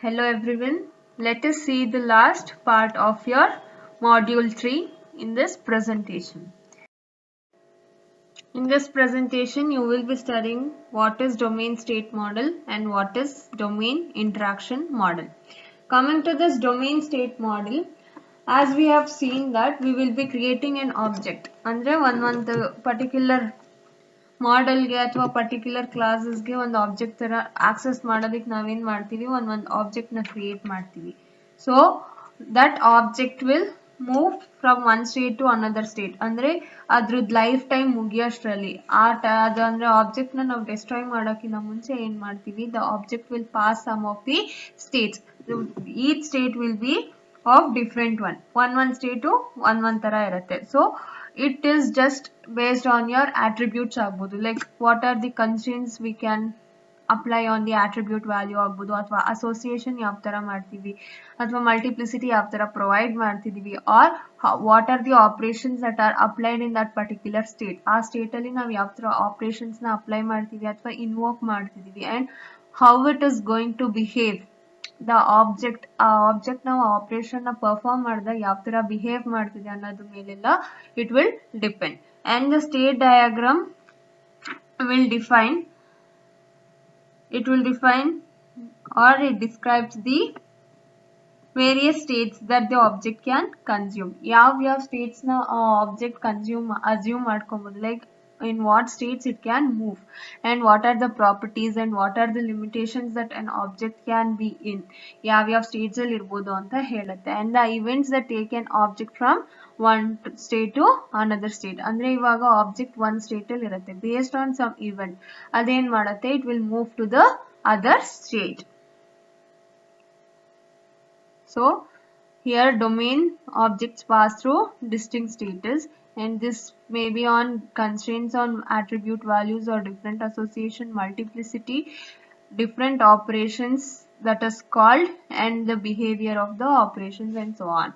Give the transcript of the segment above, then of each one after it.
Hello everyone, let us see the last part of your module 3 in this presentation. In this presentation you will be studying what is domain state model and what is domain interaction model. Coming to this domain state model, as we have seen that we will be creating an object andre one particular ಮಾಡೆಲ್ಗೆ ಅಥವಾ particular ಕ್ಲಾಸಸ್ಗೆ ಒಂದು object ತರ access ಮಾಡೋದಕ್ಕೆ ನಾವೇನ್ ಮಾಡ್ತೀವಿ ಒಂದು object ನ create ಮಾಡ್ತೀವಿ. So that object will move from one state to another state. ಅಂದ್ರೆ ಅದ್ರದ್ದು ಲೈಫ್ ಟೈಮ್ ಮುಗಿಯೋಷ್ಟ್ರಲ್ಲಿ ಅದು ಅಂದ್ರೆ ಆಬ್ಜೆಕ್ಟ್ ನ ನಾವು ಡಿಸ್ಟ್ರಾಯ್ ಮಾಡೋಕ್ಕಿಂತ ಮುಂಚೆ ಏನ್ ಮಾಡ್ತೀವಿ, the object will pass some of the states. Each state will be of different one state to one ತರ ಇರುತ್ತೆ. So it is just based on your attributes ಆಗ್ಬೋದು, like what are the constraints we can apply on the attribute value ಆಗ್ಬೋದು, ಅಥವಾ association ಯಾವ ತರ ಮಾಡ್ತೀವಿ, ಅಥವಾ multiplicity ಯಾವ ತರ provide ಮಾಡ್ತಿದೀವಿ, or what are the operations that are applied in that particular state. ಆ state ಅಲ್ಲಿ ನಾವು ಯಾವ ತರ operations ನ apply ಮಾಡ್ತೀವಿ ಅಥವಾ invoke ಮಾಡ್ತಿದೀವಿ, and how it is going to behave. The object ನಾವು ಆಪರೇಷನ್ ನ ಪರ್ಫಾರ್ಮ್ ಮಾಡಿದಾಗ ಯಾವ ತರ ಬಿಹೇವ್ ಮಾಡ್ತಿದೆ ಅನ್ನೋದ್ರ ಮೇಲೆಲ್ಲ it will depend. And the state diagram will define or it describes the various states that the object can consume. ಯಾವ states ನ object assume ಮಾಡ್ಕೊಬಹುದು, like in what states it can move, and what are the properties and what are the limitations that an object can be in. ಯಾವ states ಅಲ್ಲಿ ಇರಬಹುದು ಅಂತ ಹೇಳುತ್ತೆ. and the events that take an object from one state to another state. ಅಂದ್ರೆ ಇವಾಗ object one state ಅಲ್ಲಿ ಇರುತ್ತೆ, based on some event ಅದೇನ್ ಮಾಡುತ್ತೆ, it will move to the other state. So here domain objects pass through distinct states, and this may be on constraints on attribute values or different association, multiplicity, different operations that is called, and the behavior of the operations, and so on.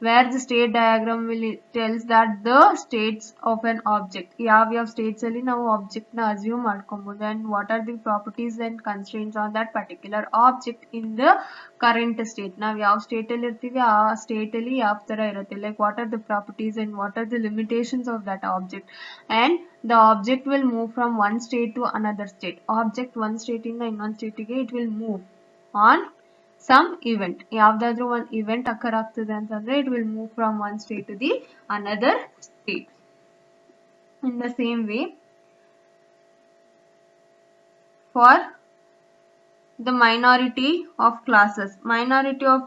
Where the state diagram will tells that the states of an object, ಯಾವ states ಅಲ್ಲಿ ನಾವು object ನ assume ಮಾಡ್ಕೊಬಹುದು, and what are the properties and constraints on that particular object in the current state. ನಾವು ಯಾವ state ಅಲ್ಲಿ ಇರ್ತೀವಿ ಆ state ಅಲ್ಲಿ ಯಾವ ತರ ಇರುತ್ತೆ, like what are the properties and what are the limitations of that object. and the object will move from one state to another state. object one state ಇಂದ ಇನ್ನೊಂದು state ಗೆ it will move on some event. ಯಾವ್ದಾದ್ರೂ ಒಂದು event occur ಆಗ್ತದೆ ಅಂತಂದ್ರೆ it will move from one state to the another state. In the same way, for the minority of classes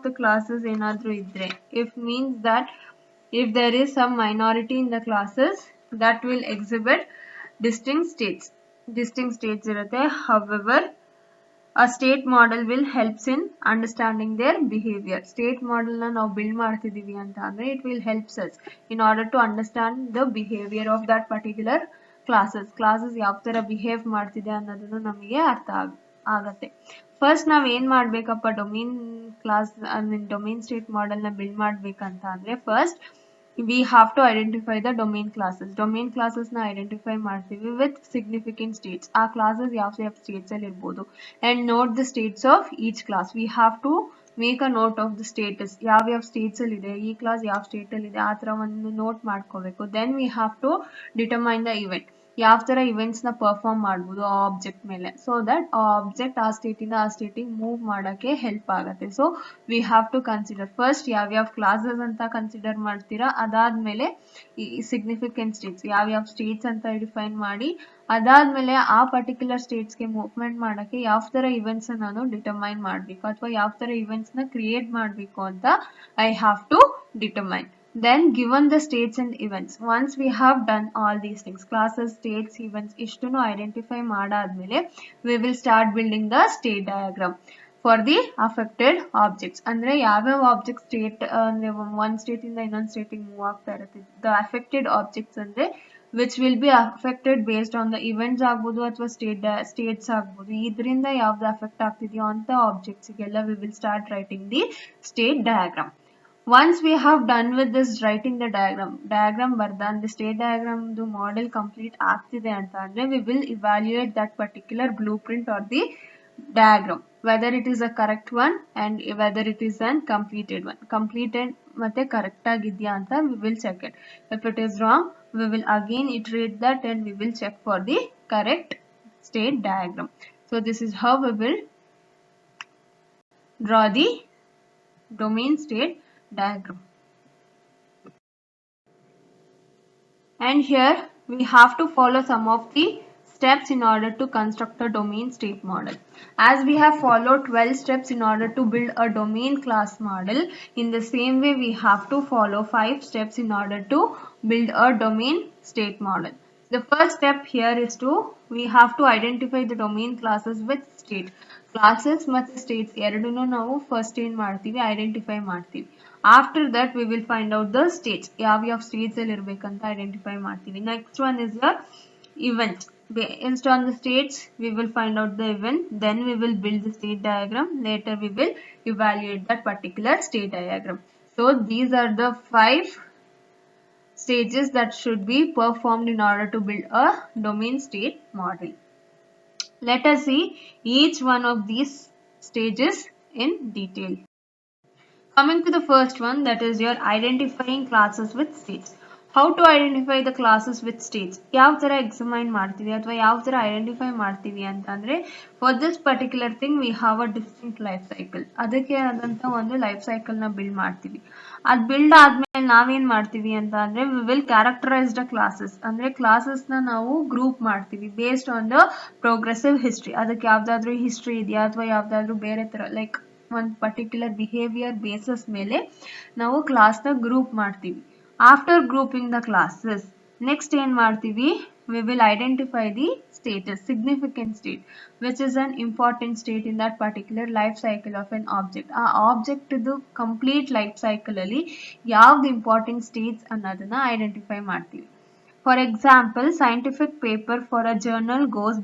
the classes ಏನಾದ್ರೂ ಇದ್ರೆ, if means that if there is some minority in the classes that will exhibit distinct states ಇರುತ್ತೆ. however, a state model will helps in understanding their behavior. state model ನ ನಾವು build ಮಾಡ್ತಿದೀವಿ ಅಂತ ಅಂದ್ರೆ it will helps us in order to understand the behavior of that particular classes ಯಾವ ತರ behave ಮಾಡ್ತಿದೆ ಅನ್ನೋದನ್ನು ನಮಗೆ ಅರ್ಥ ಆಗತ್ತೆ. ಫಸ್ಟ್ ನಾವ್ ಏನ್ ಮಾಡ್ಬೇಕಪ್ಪ ಡೊಮೇನ್ ಸ್ಟೇಟ್ ಮಾಡೆಲ್ ನ ಬಿಲ್ಡ್ ಮಾಡ್ಬೇಕಂತ ಅಂದ್ರೆ, first we have to identify the domain classes ನ identify ಮಾಡ್ತೀವಿ with significant states. ಆ classes ಯಾವ states ಅಲ್ಲಿ ಇರ್ಬೋದು, and note the states of each class. we have to make a note of the status. ಯಾವ states ಅಲ್ಲಿ ಇದೆ, ಈ class ಯಾವ state ಅಲ್ಲಿ ಇದೆ, ಆ ತರ ಒಂದು ನೋಟ್ ಮಾಡ್ಕೋಬೇಕು. then we have to determine the event. ಯಾವ ತರ events ನ ಪರ್ಫಾರ್ಮ್ ಮಾಡ್ಬೋದು ಆ ಆಬ್ಜೆಕ್ಟ್ ಮೇಲೆ, ಸೊ ದಟ್ ಆ ಆಬ್ಜೆಕ್ಟ್ ಆ ಸ್ಟೇಟ್ ಇಂದ ಆ ಸ್ಟೇಟಿಗೆ ಮೂವ್ ಮಾಡಕ್ಕೆ ಹೆಲ್ಪ್ ಆಗುತ್ತೆ. So we have to consider first ಯಾವ್ಯಾವ ಕ್ಲಾಸಸ್ ಅಂತ ಕನ್ಸಿಡರ್ ಮಾಡ್ತೀರಾ, ಅದಾದ್ಮೇಲೆ ಈ ಸಿಗ್ನಿಫಿಕೆಂಟ್ ಸ್ಟೇಟ್ಸ್ ಯಾವ್ಯಾವ ಸ್ಟೇಟ್ಸ್ ಅಂತ ಡಿಫೈನ್ ಮಾಡಿ, ಅದಾದ್ಮೇಲೆ ಆ ಪರ್ಟಿಕ್ಯುಲರ್ ಸ್ಟೇಟ್ಸ್ಗೆ ಮೂವ್ಮೆಂಟ್ ಮಾಡಕ್ಕೆ ಯಾವ ತರ ಇವೆಂಟ್ಸ್ ನಾನು ಡಿಟರ್ಮೈನ್ ಮಾಡ್ಬೇಕು ಅಥವಾ ಯಾವ ತರ ಇವೆಂಟ್ಸ್ ನ ಕ್ರಿಯೇಟ್ ಮಾಡ್ಬೇಕು ಅಂತ I have to determine. Then given the states and events, once we have done all these things, classes, states, events ಇಷ್ಟನ್ನು ಐಡೆಂಟಿಫೈ ಮಾಡಾದ್ಮೇಲೆ we will start building the state diagram for the affected objects. ಅಂದ್ರೆ ಯಾವ್ಯಾವ object state ಅಂದ್ರೆ ಒಂದ್ state ಇಂದ ಇನ್ನೊಂದ್ state move ಆಗ್ತಾ ಇರುತ್ತೆ, the affected objects ಅಂದ್ರೆ which will be affected based on the events ಆಗ್ಬೋದು ಅಥವಾ states ಆಗ್ಬೋದು, ಇದರಿಂದ ಯಾವ್ದು ಅಫೆಕ್ಟ್ ಆಗ್ತಿದೆಯೋ ಅಂತ ಆಬ್ಜೆಕ್ಟ್ಸ್ ಗೆಲ್ಲ we will start writing the state diagram. Once we have done with this writing the diagram ಬರ್ದ the state diagram model complete ಆಗ್ತಿದೆ ಅಂತ ಅಂದ್ರೆ we will evaluate that particular blueprint or the diagram. whether it is a correct one and whether it is an completed one. Completed ಮತ್ತೆ correct ಆಗಿದೆಯಾ ಅಂತ we will check it. If it is wrong, we will again iterate that and we will check for the correct state diagram. So this is how we will draw the domain state diagram. And here we have to follow some of the steps in order to construct a domain state model. As we have followed 12 steps in order to build a domain class model, in the same way we have to follow 5 steps in order to build a domain state model. The first step here is we have to identify the domain classes with state. Classes ಮತ್ತು states ಎರಡನ್ನೂ ನಾವು first ಏನು ಮಾಡ್ತೀವಿ identify ಮಾಡ್ತೀವಿ. After that we will find out the states. ಯಾವ states ಅಲ್ಲಿ ಇರಬೇಕಂತ identify ಮಾಡ್ತೀವಿ. Next one is the event. Based on the states we will find out the event, then we will build the state diagram, later we will evaluate that particular state diagram. So these are the 5 stages that should be performed in order to build a domain state model. Let us see each one of these stages in detail. Coming to the first one, that is your identifying classes with states. How to identify the classes with states? ಯಾವ ತರ examine ಮಾಡ್ತೀವಿ ಅಥವಾ ಯಾವ ತರ identify ಮಾಡ್ತೀವಿ ಅಂತಂದ್ರೆ, for this particular thing we have a distinct life cycle. ಅದಕ್ಕೆ ಆದಂತ ಒಂದು life cycle ನ build ಮಾಡ್ತೀವಿ. ಅದು build ಆದ್ಮೇಲೆ ನಾವೇನ್ ಮಾಡ್ತೀವಿ ಅಂತ ಅಂದ್ರೆ we will characterize the classes. ಅಂದ್ರೆ classes ನ ನಾವು group ಮಾಡ್ತೀವಿ based on the progressive history. ಅದಕ್ಕೆ ಯಾವ್ದಾದ್ರು history ಇದೆಯಾ ಅಥವಾ ಯಾವ್ದಾದ್ರು ಬೇರೆ ತರ like ಒಂದು particular behavior basis ಮೇಲೆ ನಾವು class ನ group ಮಾಡ್ತೀವಿ. After grouping the classes, next ಏನು ಮಾಡ್ತೀವಿ, we will identify the status, significant state, which is an important state in that particular life cycle of an object. ಆ object ಇದು complete life cycle ಅಲ್ಲಿ ಯಾವ್ದು important states ಅನ್ನೋದನ್ನ identify ಮಾಡ್ತೀವಿ. For example, scientific paper for a journal goes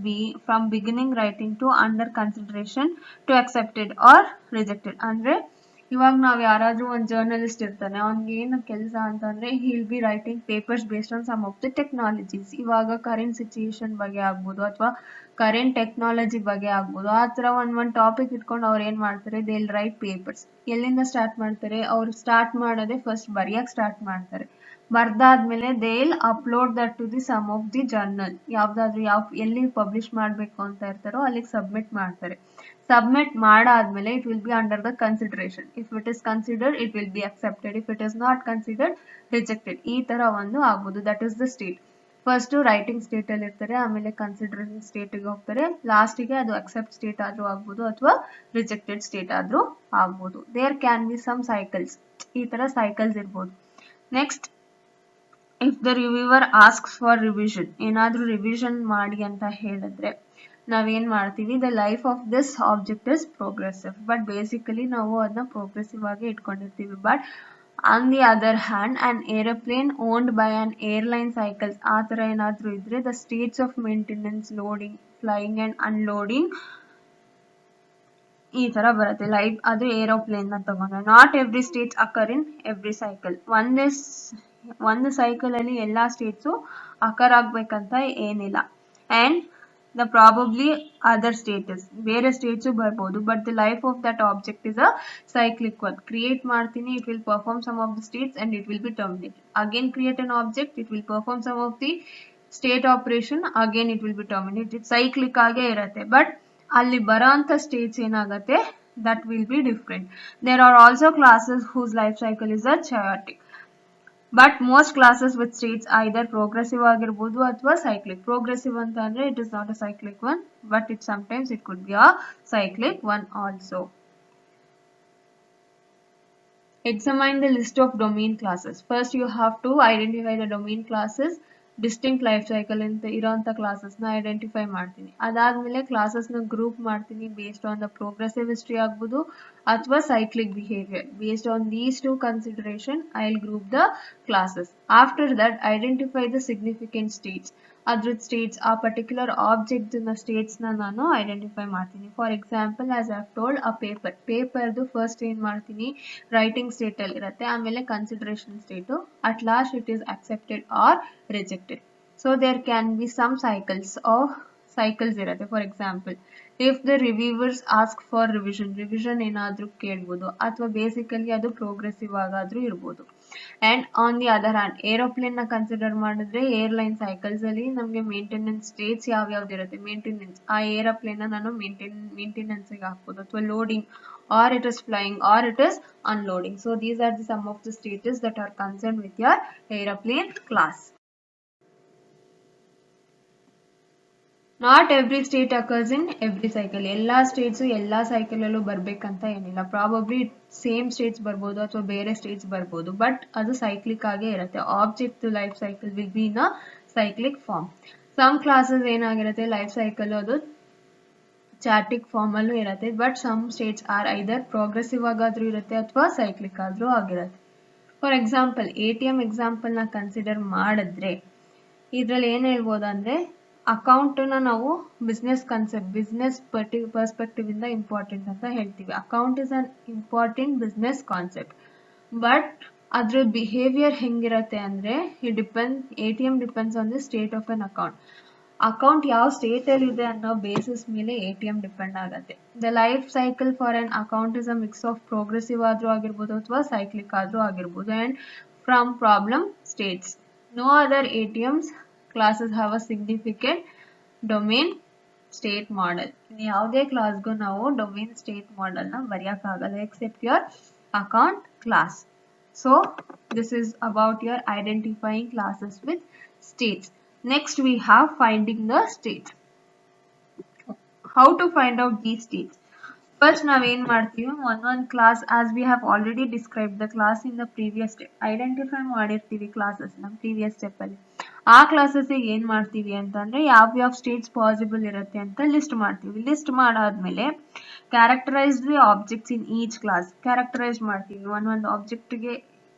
from beginning writing to under consideration to accepted or rejected. ಅಂದ್ರೆ ಇವಾಗ ನಾವು ಯಾರಾದ್ರೂ ಒಂದು ಜರ್ನಲಿಸ್ಟ್ ಇರ್ತಾನೆ, ಅವ್ನಿಗೆ ಏನು ಕೆಲಸ ಅಂತಂದ್ರೆ he will be writing papers based on some of the technologies. ಇವಾಗ ಕರೆಂಟ್ ಸಿಚುಯೇಷನ್ ಬಗ್ಗೆ ಆಗ್ಬೋದು ಅಥವಾ ಕರೆಂಟ್ ಟೆಕ್ನಾಲಜಿ ಬಗ್ಗೆ ಆಗ್ಬೋದು, ಆ ಥರ ಒಂದು ಟಾಪಿಕ್ ಇಟ್ಕೊಂಡು ಅವ್ರು ಏನು ಮಾಡ್ತಾರೆ, ದೇ ವಿಲ್ ರೈಟ್ ಪೇಪರ್ಸ್. ಎಲ್ಲಿಂದ ಸ್ಟಾರ್ಟ್ ಮಾಡ್ತಾರೆ, ಅವ್ರು ಸ್ಟಾರ್ಟ್ ಮಾಡೋದೇ ಫಸ್ಟ್ ಬರೆಯಕ್ಕೆ ಸ್ಟಾರ್ಟ್ ಮಾಡ್ತಾರೆ. ಬರ್ದಾದ್ಮೇಲೆ they will upload that to the some of the journal. ಯಾವ್ದಾದ್ರು ಎಲ್ಲಿ ಪಬ್ಲಿಷ್ ಮಾಡಬೇಕು ಅಂತ ಇರ್ತಾರೋ ಅಲ್ಲಿಗೆ ಸಬ್ಮಿಟ್ ಮಾಡ್ತಾರೆ. ಸಬ್ಮಿಟ್ ಮಾಡಾದ್ಮೇಲೆ it will B under the consideration. If it is considered it will B accepted, if it is not considered rejected. ಈ ತರ ಒಂದು ಆಗ್ಬೋದು. That is the state. First writing state ಅಲ್ಲಿ ಇರ್ತಾರೆ, ಆಮೇಲೆ ಕನ್ಸಿಡರೇಷನ್ ಸ್ಟೇಟ್ಗೆ ಹೋಗ್ತಾರೆ, ಲಾಸ್ಟಿಗೆ ಅದು ಅಕ್ಸೆಪ್ಟ್ ಸ್ಟೇಟ್ ಆದ್ರೂ ಆಗ್ಬೋದು ಅಥವಾ ರಿಜೆಕ್ಟೆಡ್ ಸ್ಟೇಟ್ ಆದ್ರೂ ಆಗ್ಬೋದು. There can be some cycles. ಈ ತರ ಸೈಕಲ್ಸ್ ಇರ್ಬೋದು. Next, if the reviewer asks for revision, ಏನಾದ್ರೂ ರಿವಿಷನ್ ಮಾಡಿ ಅಂತ ಹೇಳಿದ್ರೆ ನಾವೇನ್ ಮಾಡ್ತೀವಿ, the life of this object is progressive. But basically ನಾವು ಅದನ್ನ ಪ್ರೋಗ್ರೆಸಿವ್ ಆಗಿ ಇಟ್ಕೊಂಡಿರ್ತೀವಿ. But on the other hand, an airplane owned by an airline cycles, ಆ ತರ ಏನಾದ್ರೂ ಇದ್ರೆ the states of maintenance, loading, flying and unloading ಈ ತರ ಬರುತ್ತೆ. ಲೈಫ್ ಅದು ಏರೋಪ್ಲೇನ್ ನ ತಗೊಂಡ್ರೆ not every states occur in every cycle. ಒಂದು ಸೈಕಲ್ ಅಲ್ಲಿ ಎಲ್ಲಾ ಸ್ಟೇಟ್ಸು ಅಕರ್ ಆಗ್ಬೇಕಂತ ಏನಿಲ್ಲ. And the probably other states, ಬೇರೆ ಸ್ಟೇಟ್ಸು ಬರ್ಬೋದು. But the life of that object is a cyclic one. Create ಮಾಡ್ತೀನಿ, it will perform some of the states and it will be terminated. Again create an object, it will perform some of the state operation, again it will be terminated. Cyclic ಆಗೇ ಇರುತ್ತೆ. But ಅಲ್ಲಿ ಬರೋಂಥ States ಏನಾಗುತ್ತೆ, that will be different. There are also classes whose life cycle is a chaotic. But most classes with states either progressive ಆಗಿರ್ಬೋದು ಅಥವಾ cyclic. Progressive ಅಂತ ಅಂದ್ರೆ it is not a cyclic one, but it sometimes it could be a cyclic one also. Examine the list of domain classes. First you have to identify the domain classes. Distinct life cycle ಅಂತ ಇರೋಂಥ ಕ್ಲಾಸಸ್ನ identify ಮಾಡ್ತೀನಿ. ಅದಾದ್ಮೇಲೆ ಕ್ಲಾಸಸ್ನ group ಮಾಡ್ತೀನಿ based on the progressive history ಆಗ್ಬೋದು ಅಥವಾ cyclic behaviour. Based on these two consideration I will group the classes. After that identify the significant states. ಅದ್ರ ಸ್ಟೇಟ್ಸ್, ಆ ಪರ್ಟಿಕ್ಯುಲರ್ ಆಬ್ಜೆಕ್ಟ್ ಸ್ಟೇಟ್ಸ್ನ ನಾನು ಐಡೆಂಟಿಫೈ ಮಾಡ್ತೀನಿ. For example, as I told, ಅ ಪೇಪರ್ದು first ಏನು ಮಾಡ್ತೀನಿ, ರೈಟಿಂಗ್ ಸ್ಟೇಟ್ ಅಲ್ಲಿ ಇರುತ್ತೆ, ಆಮೇಲೆ consideration state, at last it is accepted or rejected. So there can be some cycles ಇರುತ್ತೆ. For example, if the reviewers ask for revision ಏನಾದರೂ ಕೇಳ್ಬೋದು, ಅಥವಾ ಬೇಸಿಕಲಿ ಅದು ಪ್ರೋಗ್ರೆಸಿವ್ ಆಗಾದ್ರೂ ಇರ್ಬೋದು. And on the other hand aeroplane ನ consider ಮಾಡಿದ್ರೆ airline cycles ಅಲ್ಲಿ ನಮಗೆ ಮೇಂಟೆನೆನ್ಸ್ ಸ್ಟೇಟ್ಸ್ ಯಾವ್ಯಾವ್ದು ಇರುತ್ತೆ. ಮೇಂಟೆನೆನ್ಸ್, ಆ ಏರೋಪ್ಲೇನ್ ನಾನು ಮೇಂಟೆನೆನ್ಸ್ ಹಾಕ್ಬೋದು, ಅಥವಾ loading, or it is flying, or it is unloading. So these are the some of the stages that are concerned with your aeroplane class. Not every state occurs in every cycle. ಎಲ್ಲ States ಎಲ್ಲ cycle ಅಲ್ಲೂ ಬರ್ಬೇಕಂತ ಏನಿಲ್ಲ. Probably same States ಬರ್ಬೋದು ಅಥವಾ ಬೇರೆ States ಬರ್ಬೋದು, but ಅದು ಸೈಕ್ಲಿಕ್ ಆಗೇ ಇರುತ್ತೆ. Object life cycle will be in a cyclic form. Some classes ಏನಾಗಿರುತ್ತೆ, ಲೈಫ್ ಸೈಕಲ್ ಅದು ಚಾಟಿಕ್ ಫಾರ್ಮ್ ಅಲ್ಲೂ ಇರುತ್ತೆ, but some states are either progressive ಆಗಾದ್ರೂ ಇರುತ್ತೆ ಅಥವಾ ಸೈಕ್ಲಿಕ್ ಆದ್ರೂ ಆಗಿರುತ್ತೆ. ಫಾರ್ ಎಕ್ಸಾಂಪಲ್ ATM ಎಕ್ಸಾಂಪಲ್ ನ ಕನ್ಸಿಡರ್ ಮಾಡಿದ್ರೆ ಇದ್ರಲ್ಲಿ ಏನ್ ಹೇಳ್ಬೋದು ಅಂದ್ರೆ, ಅಕೌಂಟ್ ನ ನಾವು ಬಿಸ್ನೆಸ್ ಕಾನ್ಸೆಪ್ಟ್, ಬಿಸ್ನೆಸ್ ಪರ್ಸ್ಪೆಕ್ಟಿವ್ ಇಂದ ಇಂಪಾರ್ಟೆಂಟ್ ಅಂತ ಹೇಳ್ತೀವಿ. Account is an important business concept, but ಅದ್ರ ಬಿಹೇವಿಯರ್ ಹೆಂಗಿರತ್ತೆ ಅಂದ್ರೆ ATM depends on the state of an account ಯಾವ ಸ್ಟೇಟ್ ಅಲ್ಲಿ ಇದೆ ಅನ್ನೋ ಬೇಸಿಸ್ ಮೇಲೆ ATM ಡಿಪೆಂಡ್ ಆಗುತ್ತೆ. The life cycle for an account is a mix of progressive ಆದ್ರೂ ಆಗಿರ್ಬೋದು ಅಥವಾ ಸೈಕ್ಲಿಕ್ ಆದ್ರೂ ಆಗಿರ್ಬೋದು. And from problem states, no other ATMs classes have a significant domain state model. ಯಾವುದೇ ಕ್ಲಾಸ್ಗೂ ನಾವು ಡೊಮೇನ್ ಸ್ಟೇಟ್ ಮಾಡೆಲ್ ನ ಬರೆಯಕ್ಕಾಗಲ್ಲ accept your account class. So this is about your identifying classes with states. Next we have finding the states. How to find out these states? First ನಾವೇನ್ ಮಾಡ್ತೀವಿ, one class as we have already described the class in the previous step. Identify ಮಾಡಿರ್ತೀವಿ classes ನಮ್ಮ previous step ಅಲ್ಲಿ. ಆ classes ಏನ್ ಮಾಡ್ತೀವಿ ಅಂತಂದ್ರೆ ಯಾವ್ಯಾವ ಸ್ಟೇಟ್ಸ್ ಪಾಸಿಬಲ್ ಇರುತ್ತೆ ಅಂತ ಲಿಸ್ಟ್ ಮಾಡ್ತೀವಿ. ಲಿಸ್ಟ್ ಮಾಡಾದ್ಮೇಲೆ characterise the objects in each class characterise ಮಾಡ್ತೀವಿ. ಒಂದೊಂದು ಆಬ್ಜೆಕ್ಟ್ಗೆ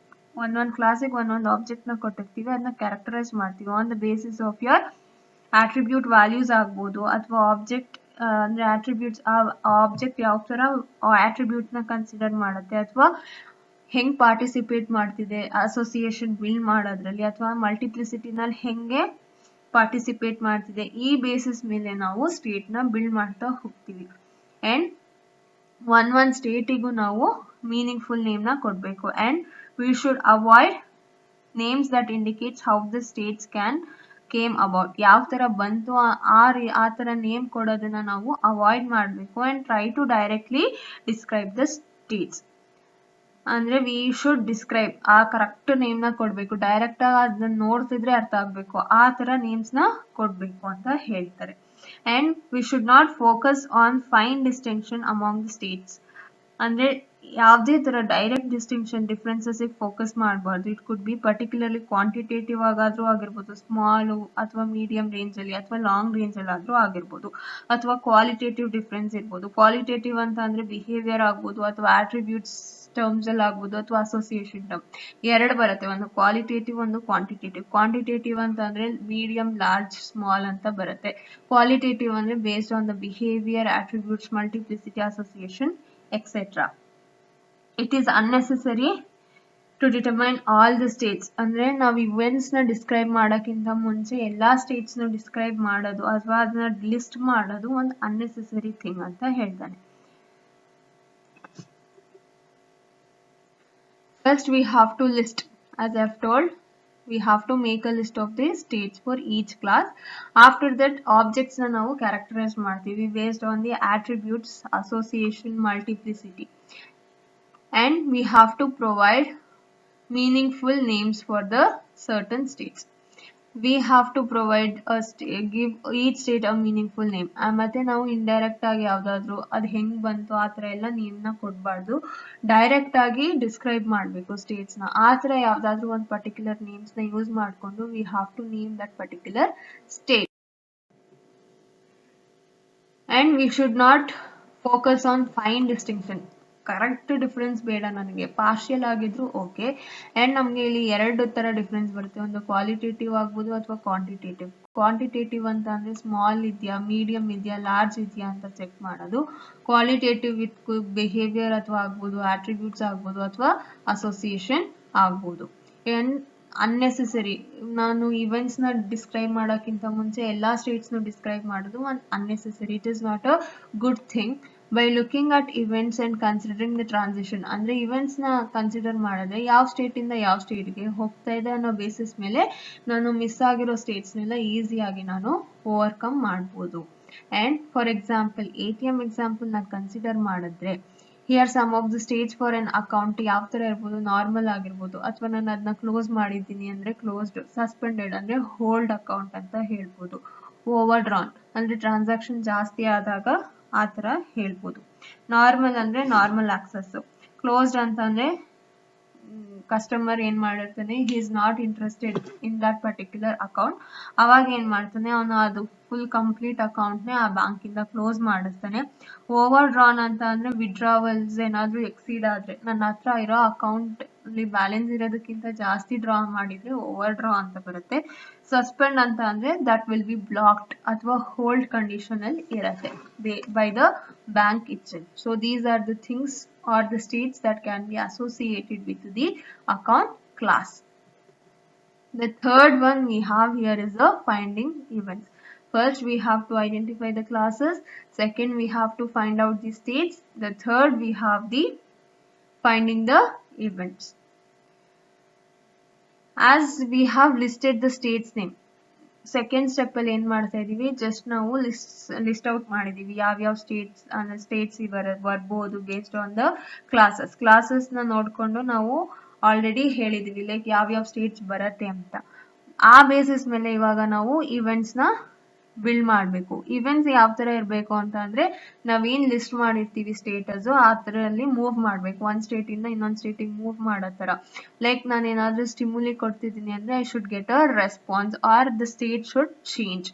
ಒಂದೊಂದು ಕ್ಲಾಸಿಗೆ ಒಂದೊಂದು ಆಬ್ಜೆಕ್ಟ್ ನ ಕೊಟ್ಟಿರ್ತೀವಿ, ಅದನ್ನ ಕ್ಯಾರೆಕ್ಟರೈಸ್ ಮಾಡ್ತೀವಿ on the basis of your attribute values ಆಗ್ಬೋದು, ಅಥವಾ ಆಬ್ಜೆಕ್ಟ್ ಅಂದ್ರೆ ಆಟ್ರಿಬ್ಯೂಟ್ಸ್, ಆಬ್ಜೆಕ್ಟ್ ಯಾವ ತರ ಆಟ್ರಿಬ್ಯೂಟ್ ನ ಕನ್ಸಿಡರ್ ಮಾಡುತ್ತೆ, ಅಥವಾ ಹೆಂಗ್ ಪಾರ್ಟಿಸಿಪೇಟ್ ಮಾಡ್ತಿದೆ ಅಸೋಸಿಯೇಷನ್ ಬಿಲ್ಡ್ ಮಾಡೋದ್ರಲ್ಲಿ, ಅಥವಾ ಮಲ್ಟಿಪ್ಲಿಸಿಟಿನಲ್ಲಿ ಹೆಂಗೆ ಪಾರ್ಟಿಸಿಪೇಟ್ ಮಾಡ್ತಿದೆ, ಈ ಬೇಸಿಸ್ ಮೇಲೆ ನಾವು ಸ್ಟೇಟ್ ನ ಬಿಲ್ಡ್ ಮಾಡ್ತಾ ಹೋಗ್ತೀವಿ. ಅಂಡ್ ಒಂದ್ ಸ್ಟೇಟಿಗೂ ನಾವು ಮೀನಿಂಗ್ಫುಲ್ ನೇಮ್ ನ ಕೊಡ್ಬೇಕು. And we should avoid names that indicates how the States came about. ಯಾವ ತರ ಬಂತು ಆ ತರ ನೇಮ್ ಕೊಡೋದನ್ನ ನಾವು ಅವಾಯ್ಡ್ ಮಾಡಬೇಕು. And try to directly describe the states. ಅಂದ್ರೆ ವಿ ಶುಡ್ ಡಿಸ್ಕ್ರೈಬ್, ಆ ಕರೆಕ್ಟ್ ನೇಮ್ ನ ಕೊಡ್ಬೇಕು. ಡೈರೆಕ್ಟ್ ಆಗಿ ಅದನ್ನ ನೋಡ್ತಿದ್ರೆ ಅರ್ಥ ಆಗ್ಬೇಕು, ಆ ತರ ನೇಮ್ಸ್ ನ ಕೊಡ್ಬೇಕು ಅಂತ ಹೇಳ್ತಾರೆ. And we should not focus on fine distinction among the states. ಅಂದ್ರೆ ಯಾವುದೇ ತರ ಡೈರೆಕ್ಟ್ ಡಿಸ್ಟಿಂಕ್ಷನ್ ಡಿಫ್ರೆನ್ಸಸ್ ಫೋಕಸ್ ಮಾಡಬಾರ್ದು. It could be particularly quantitative ಆಗಾದ್ರೂ ಆಗಿರ್ಬೋದು, ಸ್ಮಾಲ್ ಅಥವಾ ಮೀಡಿಯಂ ರೇಂಜ್ ಅಲ್ಲಿ ಅಥವಾ ಲಾಂಗ್ ರೇಂಜ್ ಅಲ್ಲಿ ಆದ್ರೂ ಆಗಿರ್ಬೋದು, ಅಥವಾ ಕ್ವಾಲಿಟೇಟಿವ್ ಡಿಫ್ರೆನ್ಸ್ ಇರ್ಬೋದು. ಕ್ವಾಲಿಟೇಟಿವ್ ಅಂತ ಅಂದ್ರೆ ಬಿಹೇವಿಯರ್ ಆಗ್ಬೋದು, ಅಥವಾ ಆಟ್ರಿಬ್ಯೂಟ್ಸ್ ಟರ್ಮ್ಸ್ ಅಲ್ಲಿ ಆಗ್ಬೋದು, ಅಥವಾ ಅಸೋಸಿಯೇಷನ್ ಟರ್ಮ್ ಎರಡು ಬರುತ್ತೆ, ಒಂದು ಕ್ವಾಲಿಟೇಟಿವ್ ಒಂದು ಕ್ವಾಂಟಿಟೇಟಿವ್. ಕ್ವಾಂಟಿಟೇಟಿವ್ ಅಂತ ಅಂದ್ರೆ ಮೀಡಿಯಂ, ಲಾರ್ಜ್, ಸ್ಮಾಲ್ ಅಂತ ಬರುತ್ತೆ. ಕ್ವಾಲಿಟೇಟಿವ್ ಅಂದ್ರೆ based on the behaviour, attributes, multiplicity, association etc. It is unnecessary to determine all the states. ಅಂದ್ರೆ ನಾವು ಇವೆಂಟ್ಸ್ ನ ಡಿಸ್ಕ್ರೈಬ್ ಮಾಡೋಕ್ಕಿಂತ ಮುಂಚೆ ಎಲ್ಲಾ ಸ್ಟೇಟ್ಸ್ ನ ಡಿಸ್ಕ್ರೈಬ್ ಮಾಡೋದು ಅಥವಾ ಅದನ್ನ ಲಿಸ್ಟ್ ಮಾಡೋದು ಒಂದು ಅನ್ನೆಸೆಸರಿ ಥಿಂಗ್ ಅಂತ ಹೇಳ್ತಾನೆ. First we have to list, as I have told, we have to make a list of the states for each class. After that objects na ನಾವು characterize ಮಾಡ್ತೀವಿ based on the attributes, association, multiplicity, and we have to provide meaningful names for the certain states. We have to provide give each state a meaningful name. ಮತ್ತೆ ನಾವು indirect ಆಗಿ ಯಾವ್ದಾದ್ರು ಅದು ಹೆಂಗ್ ಬಂತು ಆ ತರ ಎಲ್ಲ ನೇಮ್ ನ ಕೊಡ್ಬಾರ್ದು, ಡೈರೆಕ್ಟ್ ಆಗಿ ಡಿಸ್ಕ್ರೈಬ್ ಮಾಡ್ಬೇಕು ಸ್ಟೇಟ್ಸ್ ನ. ಆ ತರ ಯಾವ್ದಾದ್ರು ಒಂದು ಪರ್ಟಿಕ್ಯುಲರ್ ನೇಮ್ಸ್ ನ ಯೂಸ್ ಮಾಡ್ಕೊಂಡು we have to name that particular state. And we should not focus on fine distinction. Correct difference ಬೇಡ ನನಗೆ, ಪಾರ್ಷಿಯಲ್ ಆಗಿದ್ರು ಓಕೆ. ಅಂಡ್ ನಮ್ಗೆ ಇಲ್ಲಿ ಎರಡು ತರ ಡಿಫ್ರೆನ್ಸ್ ಬರುತ್ತೆ, ಒಂದು ಕ್ವಾಲಿಟೇಟಿವ್ ಆಗ್ಬೋದು ಅಥವಾ ಕ್ವಾಂಟಿಟೇಟಿವ್. ಕ್ವಾಂಟಿಟೇಟಿವ್ ಅಂತ ಅಂದ್ರೆ ಸ್ಮಾಲ್ ಇದೆಯಾ, ಮೀಡಿಯಂ ಇದೆಯಾ, ಲಾರ್ಜ್ ಇದೆಯಾ ಅಂತ ಚೆಕ್ ಮಾಡೋದು. ಕ್ವಾಲಿಟೇಟಿವ್ ವಿತ್ ಬಿಹೇವಿಯರ್ ಅಥವಾ ಆಗ್ಬೋದು, ಆಟ್ರಿಬ್ಯೂಟ್ಸ್ ಆಗ್ಬೋದು, ಅಥವಾ ಅಸೋಸಿಯೇಷನ್ ಆಗ್ಬೋದು. And unnecessary. ನಾನು ಇವೆಂಟ್ಸ್ನ ಡಿಸ್ಕ್ರೈಬ್ ಮಾಡೋಕ್ಕಿಂತ ಮುಂಚೆ ಎಲ್ಲ ಸ್ಟೇಟ್ಸ್ನು ಡಿಸ್ಕ್ರೈಬ್ ಮಾಡೋದು ಒಂದು unnecessary. It is not a good thing. By looking at events and considering the transition, ಅಂದರೆ ಇವೆಂಟ್ಸ್ನ ಕನ್ಸಿಡರ್ ಮಾಡಿದ್ರೆ ಯಾವ ಸ್ಟೇಟಿಂದ ಯಾವ ಸ್ಟೇಟ್ಗೆ ಹೋಗ್ತಾ ಇದೆ ಅನ್ನೋ ಬೇಸಿಸ್ ಮೇಲೆ ನಾನು ಮಿಸ್ ಆಗಿರೋ ಸ್ಟೇಟ್ಸ್ನೆಲ್ಲ ಈಸಿಯಾಗಿ ನಾನು ಓವರ್ಕಮ್ ಮಾಡ್ಬೋದು. And for example ATM example ನಾನು ಕನ್ಸಿಡರ್ ಮಾಡಿದ್ರೆ, here some of the stage for an account ಯಾವ ಥರ ಇರ್ಬೋದು, ನಾರ್ಮಲ್ ಆಗಿರ್ಬೋದು, ಅಥವಾ ನಾನು ಅದನ್ನ ಕ್ಲೋಸ್ ಮಾಡಿದ್ದೀನಿ ಅಂದರೆ ಕ್ಲೋಸ್ಡ್, ಸಸ್ಪೆಂಡೆಡ್ ಅಂದರೆ ಹೋಲ್ಡ್ ಅಕೌಂಟ್ ಅಂತ ಹೇಳ್ಬೋದು, ಓವರ್ ಡ್ರಾನ್ ಅಂದರೆ ಟ್ರಾನ್ಸಾಕ್ಷನ್ ಜಾಸ್ತಿ ಆದಾಗ ಆ ಥರ ಹೇಳ್ಬೋದು, ನಾರ್ಮಲ್ ಅಂದರೆ ನಾರ್ಮಲ್ ಆಕ್ಸಸ್ಸು, ಕ್ಲೋಸ್ಡ್ ಅಂತಂದರೆ ಕಸ್ಟಮರ್ ಏನು ಮಾಡಿರ್ತಾನೆ, he is not interested in that particular account, ಅವಾಗ ಏನು ಮಾಡ್ತಾನೆ ಅವನು ಅದು ಫುಲ್ ಕಂಪ್ಲೀಟ್ ಅಕೌಂಟ್ನೇ ಆ ಬ್ಯಾಂಕಿಂದ ಕ್ಲೋಸ್ ಮಾಡಿಸ್ತಾನೆ. ಓವರ್ ಡ್ರಾನ್ ಅಂತ ಅಂದರೆ ವಿಡ್ರಾವಲ್ಸ್ ಏನಾದರೂ ಎಕ್ಸೀಡ್ ಆದರೆ, ನನ್ನ ಹತ್ರ ಇರೋ ಅಕೌಂಟಲ್ಲಿ ಬ್ಯಾಲೆನ್ಸ್ ಇರೋದಕ್ಕಿಂತ ಜಾಸ್ತಿ ಡ್ರಾ ಮಾಡಿದರೆ ಓವರ್ ಡ್ರಾ ಅಂತ ಬರುತ್ತೆ. ಸಸ್ಪೆಂಡ್ ಅಂತ ಅಂದರೆ ದಟ್ ವಿಲ್ ಬಿ ಬ್ಲಾಕ್ಡ್ ಅಥವಾ ಹೋಲ್ಡ್ ಕಂಡೀಷನಲ್ಲಿ ಇರುತ್ತೆ by the bank itself. So these are the things or the states that can be associated with the account class. The third one we have here is the finding events. First we have to identify the classes, second we have to find out the states, the third we have the finding the events. As we have listed the states name, second ಸ್ಟೆಪ್ಪಲ್ಲಿ ಏನು ಮಾಡ್ತಾ ಇದ್ದೀವಿ, just ನಾವು list out ಮಾಡಿದ್ದೀವಿ ಯಾವ್ಯಾವ States ಬರ್ಬೋದು based on the ಕ್ಲಾಸಸ್ನ ನೋಡಿಕೊಂಡು ನಾವು ಆಲ್ರೆಡಿ ಹೇಳಿದ್ದೀವಿ ಲೈಕ್ ಯಾವ್ಯಾವ ಸ್ಟೇಟ್ಸ್ ಬರುತ್ತೆ ಅಂತ. ಆ ಬೇಸಿಸ್ ಮೇಲೆ ಇವಾಗ ನಾವು ಇವೆಂಟ್ಸ್ನ ಬಿಲ್ಡ್ ಮಾಡಬೇಕು. ಇವೆಂಟ್ಸ್ ಯಾವ ಥರ ಇರಬೇಕು ಅಂತ ಅಂದರೆ, ನಾವೇನು ಲಿಸ್ಟ್ ಮಾಡಿರ್ತೀವಿ ಸ್ಟೇಟಸು ಆ ಥರಲ್ಲಿ ಮೂವ್ ಮಾಡಬೇಕು, ಒಂದು ಸ್ಟೇಟಿಂದ ಇನ್ನೊಂದು ಸ್ಟೇಟಿಗೆ ಮೂವ್ ಮಾಡೋ ಥರ. ಲೈಕ್ ನಾನು ಏನಾದರೂ ಸ್ಟಿಮ್ಯುಲಿ ಕೊಡ್ತಿದ್ದೀನಿ ಅಂದರೆ I should get a response or the state should change.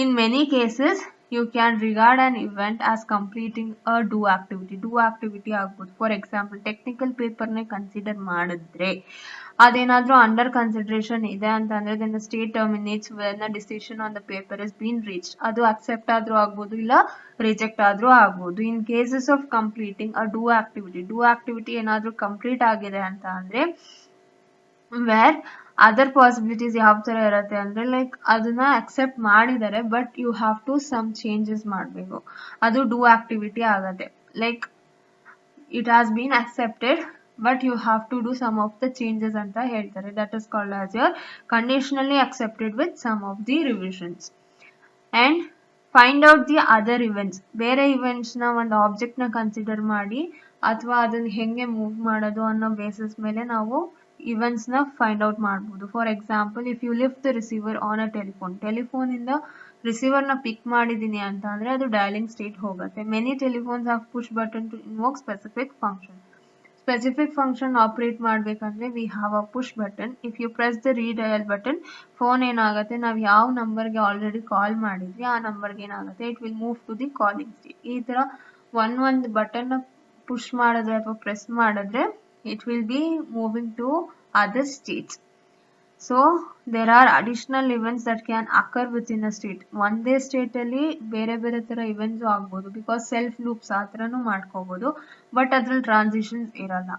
In many cases you can regard an event as completing a do activity ಆಗ್ಬೋದು. ಫಾರ್ ಎಕ್ಸಾಂಪಲ್ ಟೆಕ್ನಿಕಲ್ ಪೇಪರ್ನೇ ಕನ್ಸಿಡರ್ ಮಾಡಿದ್ರೆ ಅದೇನಾದರೂ ಅಂಡರ್ ಕನ್ಸಿಡರೇಷನ್ ಇದೆ ಅಂತ ಅಂದರೆ then the state terminates when the decision on the paper is been reached. ಅದು ಅಕ್ಸೆಪ್ಟ್ ಆದರೂ ಆಗ್ಬೋದು ಇಲ್ಲ ರಿಜೆಕ್ಟ್ ಆದರೂ ಆಗ್ಬೋದು. In cases of completing a do activity ಏನಾದರೂ ಕಂಪ್ಲೀಟ್ ಆಗಿದೆ ಅಂತ ಅಂದರೆ ವೇರ್ ಅದರ್ ಪಾಸಿಬಿಲಿಟೀಸ್ ಯಾವ ಥರ ಇರುತ್ತೆ ಅಂದರೆ ಲೈಕ್ ಅದನ್ನ ಅಕ್ಸೆಪ್ಟ್ ಮಾಡಿದ್ದಾರೆ but you have to some changes ಮಾಡಬೇಕು, ಅದು ಡೂ ಆಕ್ಟಿವಿಟಿ ಆಗುತ್ತೆ. Like it has been accepted but you have to do some of the changes ಅಂತ ಹೇಳ್ತಾರೆ. That is called as your conditionally accepted with some of the revisions. And find out the other events. ಬೇರೆ ಇವೆಂಟ್ಸ್ನ ಒಂದು ಆಬ್ಜೆಕ್ಟ್ನ consider ಮಾಡಿ ಅಥವಾ ಅದನ್ನು ಹೆಂಗೆ move ಮಾಡೋದು ಅನ್ನೋ ಬೇಸಿಸ್ ಮೇಲೆ ನಾವು ಇವೆಂಟ್ಸ್ನ ಫೈಂಡ್ ಔಟ್ ಮಾಡ್ಬೋದು. For example if you lift the receiver on a ಟೆಲಿಫೋನಿಂದ ರಿಸೀವರ್ನ ಪಿಕ್ ಮಾಡಿದ್ದೀನಿ ಅಂತ ಅಂದರೆ ಅದು ಡಯಲಿಂಗ್ ಸ್ಟೇಟ್ ಹೋಗುತ್ತೆ. Many telephones have push button to invoke specific function operate ಮಾಡಬೇಕಂದ್ರೆ we have a push button. If you press the redial button phone ಏನಾಗುತ್ತೆ, ನಾವು ಯಾವ ನಂಬರ್ಗೆ ಆಲ್ರೆಡಿ ಕಾಲ್ ಮಾಡಿದ್ವಿ ಆ ನಂಬರ್ಗೆ ಏನಾಗುತ್ತೆ, it will move to the calling state. ಈ ಥರ ಒಂದು ಬಟನ್ನ ಪುಷ್ ಮಾಡಿದ್ರೆ ಅಥವಾ ಪ್ರೆಸ್ ಮಾಡಿದ್ರೆ it will be moving to other states. So there are additional events that can occur within a state. ಒಂದೇ ಸ್ಟೇಟಲ್ಲಿ ಬೇರೆ ಬೇರೆ ಥರ ಇವೆಂಟ್ಸು ಆಗ್ಬೋದು, ಬಿಕಾಸ್ ಸೆಲ್ಫ್ ಲೂಪ್ಸ್ ಆ ಥರನೂ ಮಾಡ್ಕೋಬೋದು, ಬಟ್ ಅದ್ರಲ್ಲಿ ಟ್ರಾನ್ಸಿಷನ್ಸ್ ಇರಲ್ಲ.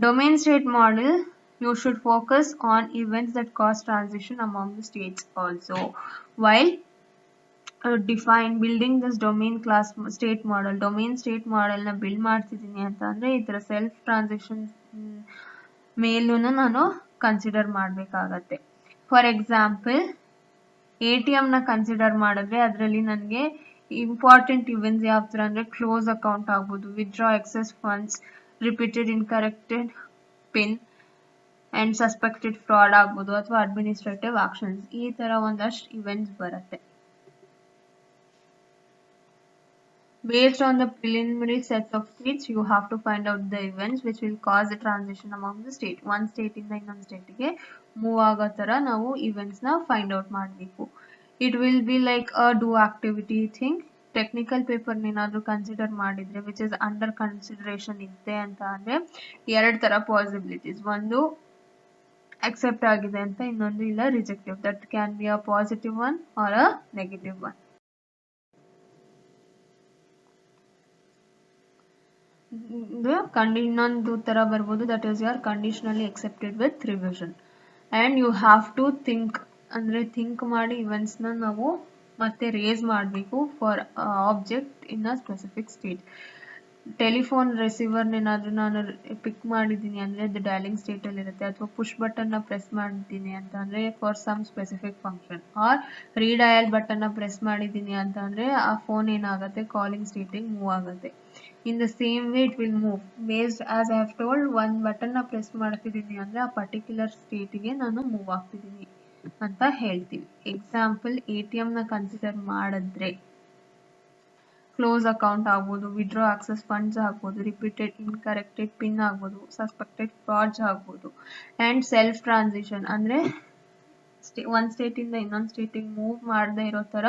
Domain state model you should focus on events that cause transition among the states also. While building this domain class state model, domain state model ನ build ಮಾಡ್ತಿದ್ದೀನಿ ಅಂತ ಅಂದರೆ ಈ ಥರ ಸೆಲ್ಫ್ ಟ್ರಾನ್ಸಿಷನ್ ಮೇಲೂ ನಾನು ಕನ್ಸಿಡರ್ ಮಾಡಬೇಕಾಗತ್ತೆ. ಫಾರ್ ಎಕ್ಸಾಂಪಲ್ ATMನ ಕನ್ಸಿಡರ್ ಮಾಡಿದ್ರೆ ಅದರಲ್ಲಿ ನನಗೆ ಇಂಪಾರ್ಟೆಂಟ್ ಇವೆಂಟ್ಸ್ ಯಾವ ಥರ ಅಂದರೆ ಕ್ಲೋಸ್ ಅಕೌಂಟ್ ಆಗ್ಬೋದು, withdraw excess funds, repeated incorrected PIN and suspected fraud ಆಗ್ಬೋದು ಅಥವಾ ಅಡ್ಮಿನಿಸ್ಟ್ರೇಟಿವ್ ಆಕ್ಷನ್ಸ್, ಈ ಥರ ಒಂದಷ್ಟು ಇವೆಂಟ್ಸ್ ಬರುತ್ತೆ. Based on the preliminary sets of states, you have to find out the events which will cause the transition among the state. ಒಂದು ಸ್ಟೇಟಿಂದ ಇನ್ನೊಂದು ಸ್ಟೇಟಿಗೆ move ಆಗೋ ಥರ ನಾವು ಇವೆಂಟ್ಸ್ನ ಫೈಂಡ್ ಔಟ್ ಮಾಡಬೇಕು. It will be like a do activity thing. Technical ಪೇಪರ್ನ ಏನಾದರೂ consider ಮಾಡಿದರೆ ವಿಚ್ ಇಸ್ ಅಂಡರ್ ಕನ್ಸಿಡರೇಷನ್ ಇದೆ ಅಂತ ಅಂದರೆ ಎರಡು ಥರ ಪಾಸಿಬಿಲಿಟೀಸ್, ಒಂದು accept ಆಗಿದೆ ಅಂತ, ಇನ್ನೊಂದು ಇಲ್ಲ rejective. That can be a positive one or a negative one. ಇನ್ನೊಂದು ಥರ ಬರ್ಬೋದು, that is your conditionally accepted with revision. And you have to ಅಂದರೆ ಥಿಂಕ್ ಮಾಡಿ ಇವೆಂಟ್ಸ್ನ ನಾವು ಮತ್ತೆ ರೇಸ್ ಮಾಡಬೇಕು for object in a specific state. Telephone ರಿಸೀವರ್ನ ಏನಾದರೂ ನಾನು ಪಿಕ್ ಮಾಡಿದ್ದೀನಿ ಅಂದರೆ ಅದು ಡಯಲಿಂಗ್ ಸ್ಟೇಟಲ್ಲಿ ಇರುತ್ತೆ, ಅಥವಾ ಪುಷ್ ಬಟನ್ನ ಪ್ರೆಸ್ ಮಾಡಿದ್ದೀನಿ ಅಂತ ಅಂದರೆ for some specific function, or redial ಬಟನ್ನ ಪ್ರೆಸ್ ಮಾಡಿದ್ದೀನಿ ಅಂತ ಅಂದರೆ ಆ ಫೋನ್ ಏನಾಗುತ್ತೆ ಕಾಲಿಂಗ್ ಸ್ಟೇಟಿಗೆ ಮೂವ್ ಆಗುತ್ತೆ. In the same way it will move based as I have told. ಒಂದು ಬಟನ್ನ ಪ್ರೆಸ್ ಮಾಡ್ತಿದ್ದೀನಿ ಅಂದರೆ ಆ ಪರ್ಟಿಕ್ಯುಲರ್ ಸ್ಟೇಟಿಗೆ ನಾನು ಮೂವ್ ಆಗ್ತಿದ್ದೀನಿ ಅಂತ ಹೇಳ್ತೀವಿ. ಎಕ್ಸಾಂಪಲ್ ATMನ ಕನ್ಸಿಡರ್ ಮಾಡಿದ್ರೆ ಕ್ಲೋಸ್ ಅಕೌಂಟ್ ಆಗ್ಬೋದು, ವಿಡ್ರಾ ಆಕ್ಸೆಸ್ ಫಂಡ್ಸ್ ಆಗ್ಬೋದು, ರಿಪೀಟೆಡ್ ಇನ್ಕರೆಕ್ಟೆಡ್ ಪಿನ್ ಆಗ್ಬೋದು, ಸಸ್ಪೆಕ್ಟೆಡ್ ಫ್ರಾಡ್ಸ್ ಆಗ್ಬೋದು. ಆ್ಯಂಡ್ ಸೆಲ್ಫ್ ಟ್ರಾನ್ಸಿಷನ್ ಅಂದರೆ ಒಂದು ಸ್ಟೇಟಿಂದ ಇನ್ನೊಂದು ಸ್ಟೇಟಿಗೆ ಮೂವ್ ಮಾಡದೇ ಇರೋ ಥರ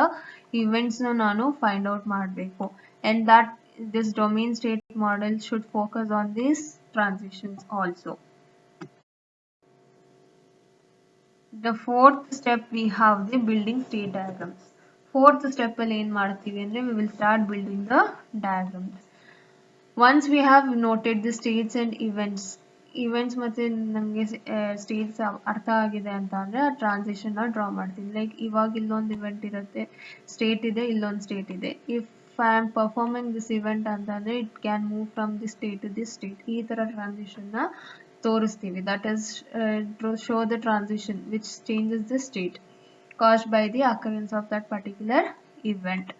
ಇವೆಂಟ್ಸ್ನ ನಾನು ಫೈಂಡ್ ಔಟ್ ಮಾಡಬೇಕು. And that this domain state model should focus on these transitions also. The fourth step we have the building state diagrams. Fourth step ಅಲ್ಲಿ ಏನು ಮಾಡ್ತೀವಿ ಅಂದರೆ we will start building the diagrams. Once we have noted the states and events ಮತ್ತು ನಮಗೆ States ಅರ್ಥ ಆಗಿದೆ ಅಂತ ಅಂದರೆ ಆ ಟ್ರಾನ್ಸಿಷನ್ನ ಡ್ರಾ ಮಾಡ್ತೀನಿ. ಲೈಕ್ ಇವಾಗ ಇಲ್ಲೊಂದು ಇವೆಂಟ್ ಇರುತ್ತೆ, ಸ್ಟೇಟ್ ಇದೆ, ಇಲ್ಲೊಂದು ಸ್ಟೇಟ್ ಇದೆ. If I am performing this event ಅಂತಂದರೆ it can move from this state to this state. ಈ ಥರ ಟ್ರಾನ್ಸಿಷನ್ನ ತೋರಿಸ್ತೀವಿ. That is show the transition which changes the state caused by the occurrence of that particular event.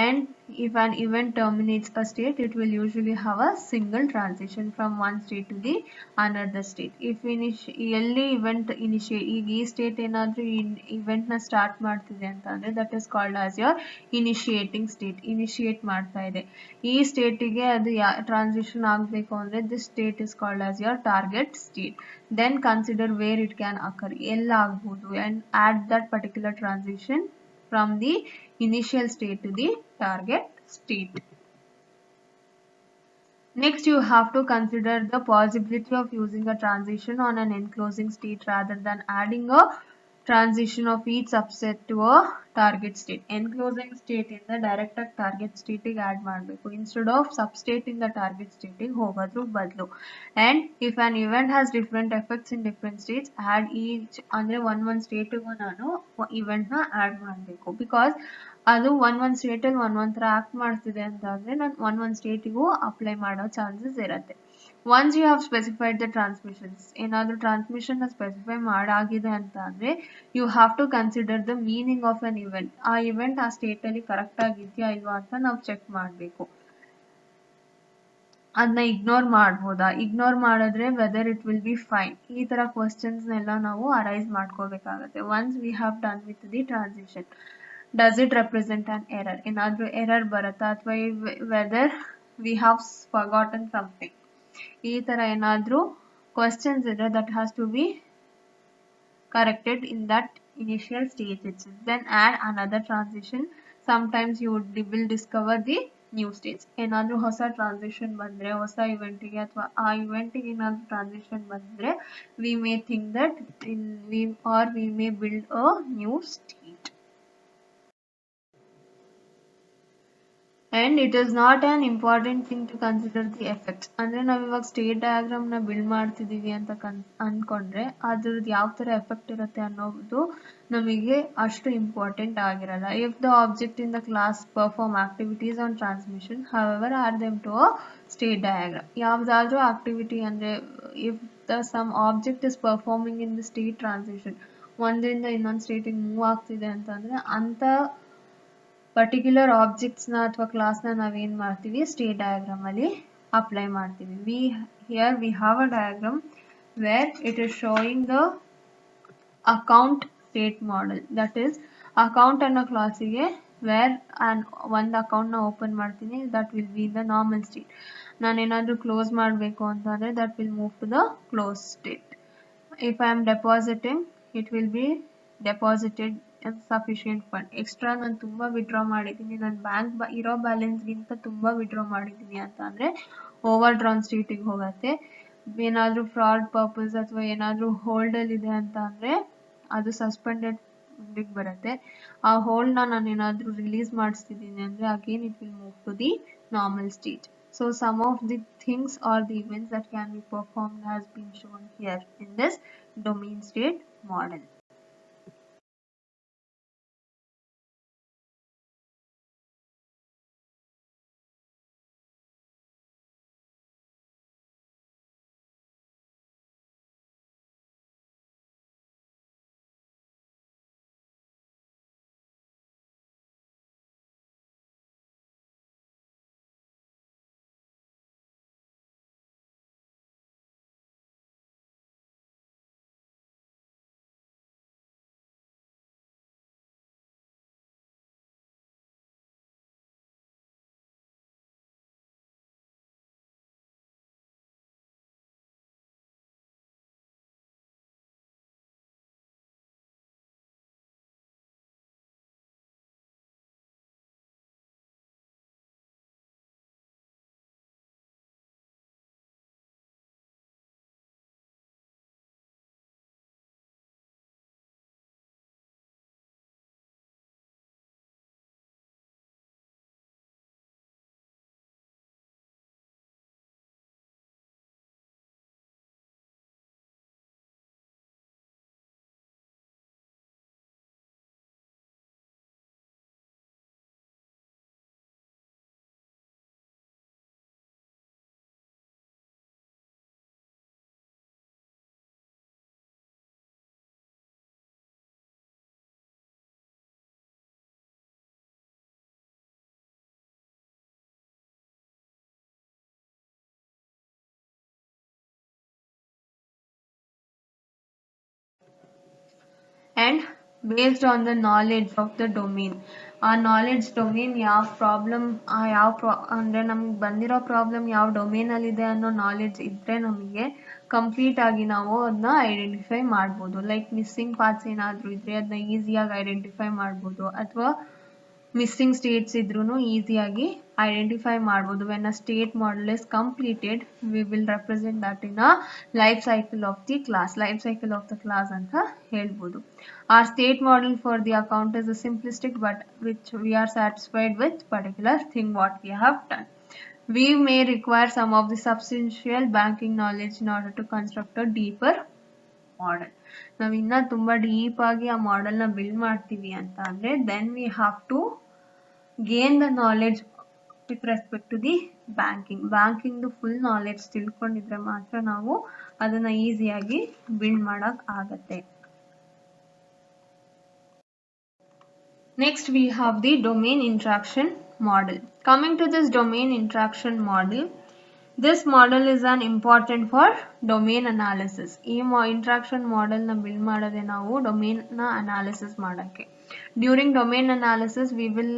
And if an event terminates a state, it will usually have a single transition from one state to the another state. If ಎಲ್ಲಿ event initiate, ಈಗ ಈ state ಏನಾದರೂ ಈ ಇವೆಂಟ್ನ start ಮಾಡ್ತಿದೆ ಅಂತ ಅಂದರೆ that is called as your initiating state. Initiate ಮಾಡ್ತಾ ಇದೆ ಈ ಸ್ಟೇಟಿಗೆ, ಅದು ಟ್ರಾನ್ಸಿಷನ್ ಆಗಬೇಕು ಅಂದರೆ this state is called as your target state. Then consider where it can occur, ಎಲ್ಲ ಆಗ್ಬೋದು, and add that particular transition from the initial state to the target state. Next, you have to consider the possibility of using a transition on an enclosing state rather than adding a transition of each subset to a target state. Enclosing state ಇಂದ direct ಆಗಿ target ಸ್ಟೇಟಿಗೆ add ಮಾಡಬೇಕು instead of substate ಇಂದ target ಸ್ಟೇಟಿಗೆ ಹೋಗೋದ್ರ ಬದಲು. And if on event has different effects in different States, add each ಅಂದರೆ ಒಂದೊಂದು ಸ್ಟೇಟಿಗೂ ನಾನು ಇವೆಂಟ್ನ add ಮಾಡಬೇಕು. Because ಅದು ಒಂದೊಂದು ಸ್ಟೇಟಲ್ಲಿ ಒಂದೊಂದು ಥರ ಆ್ಯಕ್ಟ್ ಮಾಡ್ತಿದೆ ಅಂತ ಅಂದರೆ ನಾನು ಒಂದೊಂದು ಸ್ಟೇಟಿಗೂ ಅಪ್ಲೈ ಮಾಡೋ ಚಾನ್ಸಸ್ ಇರುತ್ತೆ. Once you have specified the transmissions, ಏನಾದರೂ ಟ್ರಾನ್ಸ್ಮಿಷನ್ನ ಸ್ಪೆಸಿಫೈ ಮಾಡಾಗಿದೆ ಅಂತ ಅಂದರೆ you have to consider the meaning of an event. ಆ ಇವೆಂಟ್ ಆ ಸ್ಟೇಟಲ್ಲಿ ಕರೆಕ್ಟಾಗಿದೆಯಾ ಇಲ್ವಾ ಅಂತ ನಾವು ಚೆಕ್ ಮಾಡಬೇಕು. ಅದನ್ನ ಇಗ್ನೋರ್ ಮಾಡ್ಬೋದಾ, ಇಗ್ನೋರ್ ಮಾಡಿದ್ರೆ whether it will be fine, ಈ ಥರ ಕ್ವಶನ್ಸ್ನೆಲ್ಲ ನಾವು ಅರೈಸ್ ಮಾಡ್ಕೋಬೇಕಾಗತ್ತೆ. Once we have done with the transition, does it represent an error, ಏನಾದರೂ ಎರರ್ ಬರುತ್ತಾ, ಅಥವಾ whether we have forgotten something, ಈ ಥರ ಏನಾದರೂ ಕ್ವಶನ್ಸ್ ಇದ್ರೆ that has to be corrected in that initial stage itself. Then add another transition. Sometimes you will discover the new States. ಏನಾದರೂ ಹೊಸ transition ಬಂದರೆ, ಹೊಸ ಇವೆಂಟಿಗೆ ಅಥವಾ ಆ ಇವೆಂಟಿಗೆ ಏನಾದರೂ ಟ್ರಾನ್ಸಿಷನ್ ಬಂದರೆ we may think that we may build a new state. And it is not an important thing to consider the effects. ಅಂದರೆ ನಾವು ಇವಾಗ ಸ್ಟೇಟ್ ಡಯಾಗ್ರಾಮ್ನ ಬಿಲ್ಡ್ ಮಾಡ್ತಿದ್ದೀವಿ ಅಂತ ಅಂದ್ಕೊಂಡ್ರೆ ಅದ್ರದ್ದು ಯಾವ ಥರ ಎಫೆಕ್ಟ್ ಇರುತ್ತೆ ಅನ್ನೋದು ನಮಗೆ ಅಷ್ಟು ಇಂಪಾರ್ಟೆಂಟ್ ಆಗಿರಲ್ಲ. If the object in the class perform activities on transmission, however are them to a state diagram. ಯಾವುದಾದ್ರೂ ಆಕ್ಟಿವಿಟಿ ಅಂದರೆ if the some object is performing in the state transition, ಒಂದರಿಂದ ಇನ್ನೊಂದು ಸ್ಟೇಟಿಗೆ ಮೂವ್ ಆಗ್ತಿದೆ ಅಂತಂದರೆ ಅಂಥ ಪರ್ಟಿಕ್ಯುಲರ್ ಆಬ್ಜೆಕ್ಟ್ಸ್ನ ಅಥವಾ ಕ್ಲಾಸ್ನ ನಾವೇನು ಮಾಡ್ತೀವಿ ಸ್ಟೇಟ್ ಡಯಾಗ್ರಾಮಲ್ಲಿ ಅಪ್ಲೈ ಮಾಡ್ತೀವಿ. Here we have a diagram where it is showing the account state model. That is, account ಅನ್ನೋ ಕ್ಲಾಸಿಗೆ ವೇರ್ ಒಂದು ಅಕೌಂಟ್ನ ಓಪನ್ ಮಾಡ್ತೀನಿ, that will be in the normal state. ನಾನೇನಾದರೂ ಕ್ಲೋಸ್ ಮಾಡಬೇಕು ಅಂತಂದರೆ that will move to the close state. If I am depositing, it will be deposited sufficient fund. Extra ನಾನು ತುಂಬ ವಿಡ್ರಾ ಮಾಡಿದ್ದೀನಿ, ನನ್ನ ಬ್ಯಾಂಕ್ ಇರೋ ಬ್ಯಾಲೆನ್ಸ್ಗಿಂತ ತುಂಬ ವಿಡ್ರಾ ಮಾಡಿದ್ದೀನಿ ಅಂತ ಅಂದರೆ ಓವರ್ ಡ್ರಾನ್ ಸ್ಟೇಟಿಗೆ ಹೋಗುತ್ತೆ. ಏನಾದರೂ ಫ್ರಾಡ್ ಪರ್ಪಸ್ ಅಥವಾ ಏನಾದರೂ ಹೋಲ್ಡಲ್ಲಿದೆ ಅಂತ ಅಂದರೆ ಅದು ಸಸ್ಪೆಂಡೆಡ್ ಬರುತ್ತೆ. ಆ ಹೋಲ್ಡ್ನ ನಾನು ಏನಾದರೂ ರಿಲೀಸ್ ಮಾಡಿಸ್ತಿದ್ದೀನಿ ಅಂದರೆ again it will move to the normal state. So some of the things or the events that can be performed has been shown here in this domain state model. And based on the knowledge of the domain, ಆ knowledge domain ಯಾವ problem ಅಂದರೆ ನಮ್ಗೆ ಬಂದಿರೋ problem ಯಾವ ಡೊಮೇನಲ್ಲಿದೆ ಅನ್ನೋ knowledge ಇದ್ದರೆ ನಮಗೆ complete ಆಗಿ ನಾವು ಅದನ್ನ ಐಡೆಂಟಿಫೈ ಮಾಡ್ಬೋದು. ಲೈಕ್ ಮಿಸ್ಸಿಂಗ್ ಪಾರ್ಟ್ಸ್ ಏನಾದರೂ ಇದ್ದರೆ ಅದನ್ನ ಈಸಿಯಾಗಿ ಐಡೆಂಟಿಫೈ ಮಾಡ್ಬೋದು, ಅಥವಾ ಮಿಸ್ಸಿಂಗ್ ಸ್ಟೇಟ್ಸ್ ಇದ್ರೂ ಈಸಿಯಾಗಿ ಐಡೆಂಟಿಫೈ ಮಾಡ್ಬೋದು. When a state model is completed we will represent that in a life cycle of the class ಅಂತ ಹೇಳ್ಬೋದು. Our state model for the account is a simplistic but which we are satisfied with particular thing what we have done. We may require some of the substantial banking knowledge in order to construct a deeper model. ನಾವು ಇನ್ನ ತುಂಬಾ deep ಆಗಿ ಆ ಮಾಡೆಲ್ನ build ಮಾಡ್ತೀವಿ ಅಂತ ಅಂದ್ರೆ then we have to gain the knowledge with respect to the banking full knowledge ತಿಳ್ಕೊಂಡಿದ್ರೆ ಮಾತ್ರ ನಾವು ಅದನ್ನ ಈಸಿಯಾಗಿ ಬಿಲ್ಡ್ ಮಾಡಕ್ ಆಗತ್ತೆ. Next we have the domain interaction model. Coming to this domain interaction model, this model is an important for domain analysis. ಈ interaction model ನ build ಮಾಡೋದೇ ನಾವು domain ನ analysis ಮಾಡಕ್ಕೆ. During domain analysis we will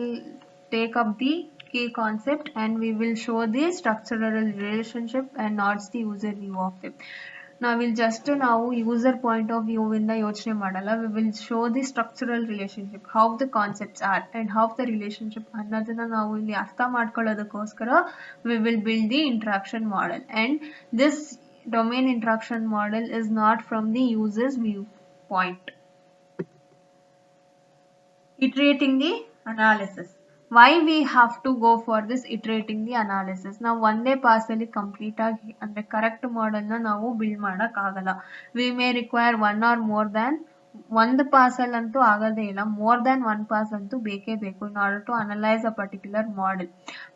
take up the key concept and we will show the structural relationship and not the user view of it. ನಾವಿಲ್ಲಿ just ನಾವು user point of view ಇಂದ ಯೋಚನೆ ಮಾಡಲ್ಲ. We will show the structural relationship, how the concepts are and how the relationship ಅನ್ನೋದನ್ನ ನಾವು ಇಲ್ಲಿ ಅರ್ಥ ಮಾಡ್ಕೊಳ್ಳೋದಕ್ಕೋಸ್ಕರ we will build the interaction model. And this domain interaction model is not from the users view point. Iterating the analysis. Why we have to go for this iterating the analysis? ನಾವು ಒಂದೇ pass ಅಲ್ಲಿ complete ಆಗಿ ಅಂದ್ರೆ correct model ನ ನಾವು build ಮಾಡಕ್ ಆಗಲ್ಲ. We may require one or more than ಒಂದು ಪಾಸ್ ಅಲ್ಲಂತೂ ಆಗೋದೇ ಇಲ್ಲ, ಮೋರ್ ದ್ಯಾನ್ ಒನ್ ಪಾಸ್ ಅಂತೂ ಬೇಕೇ ಬೇಕು in order to analyse a particular model.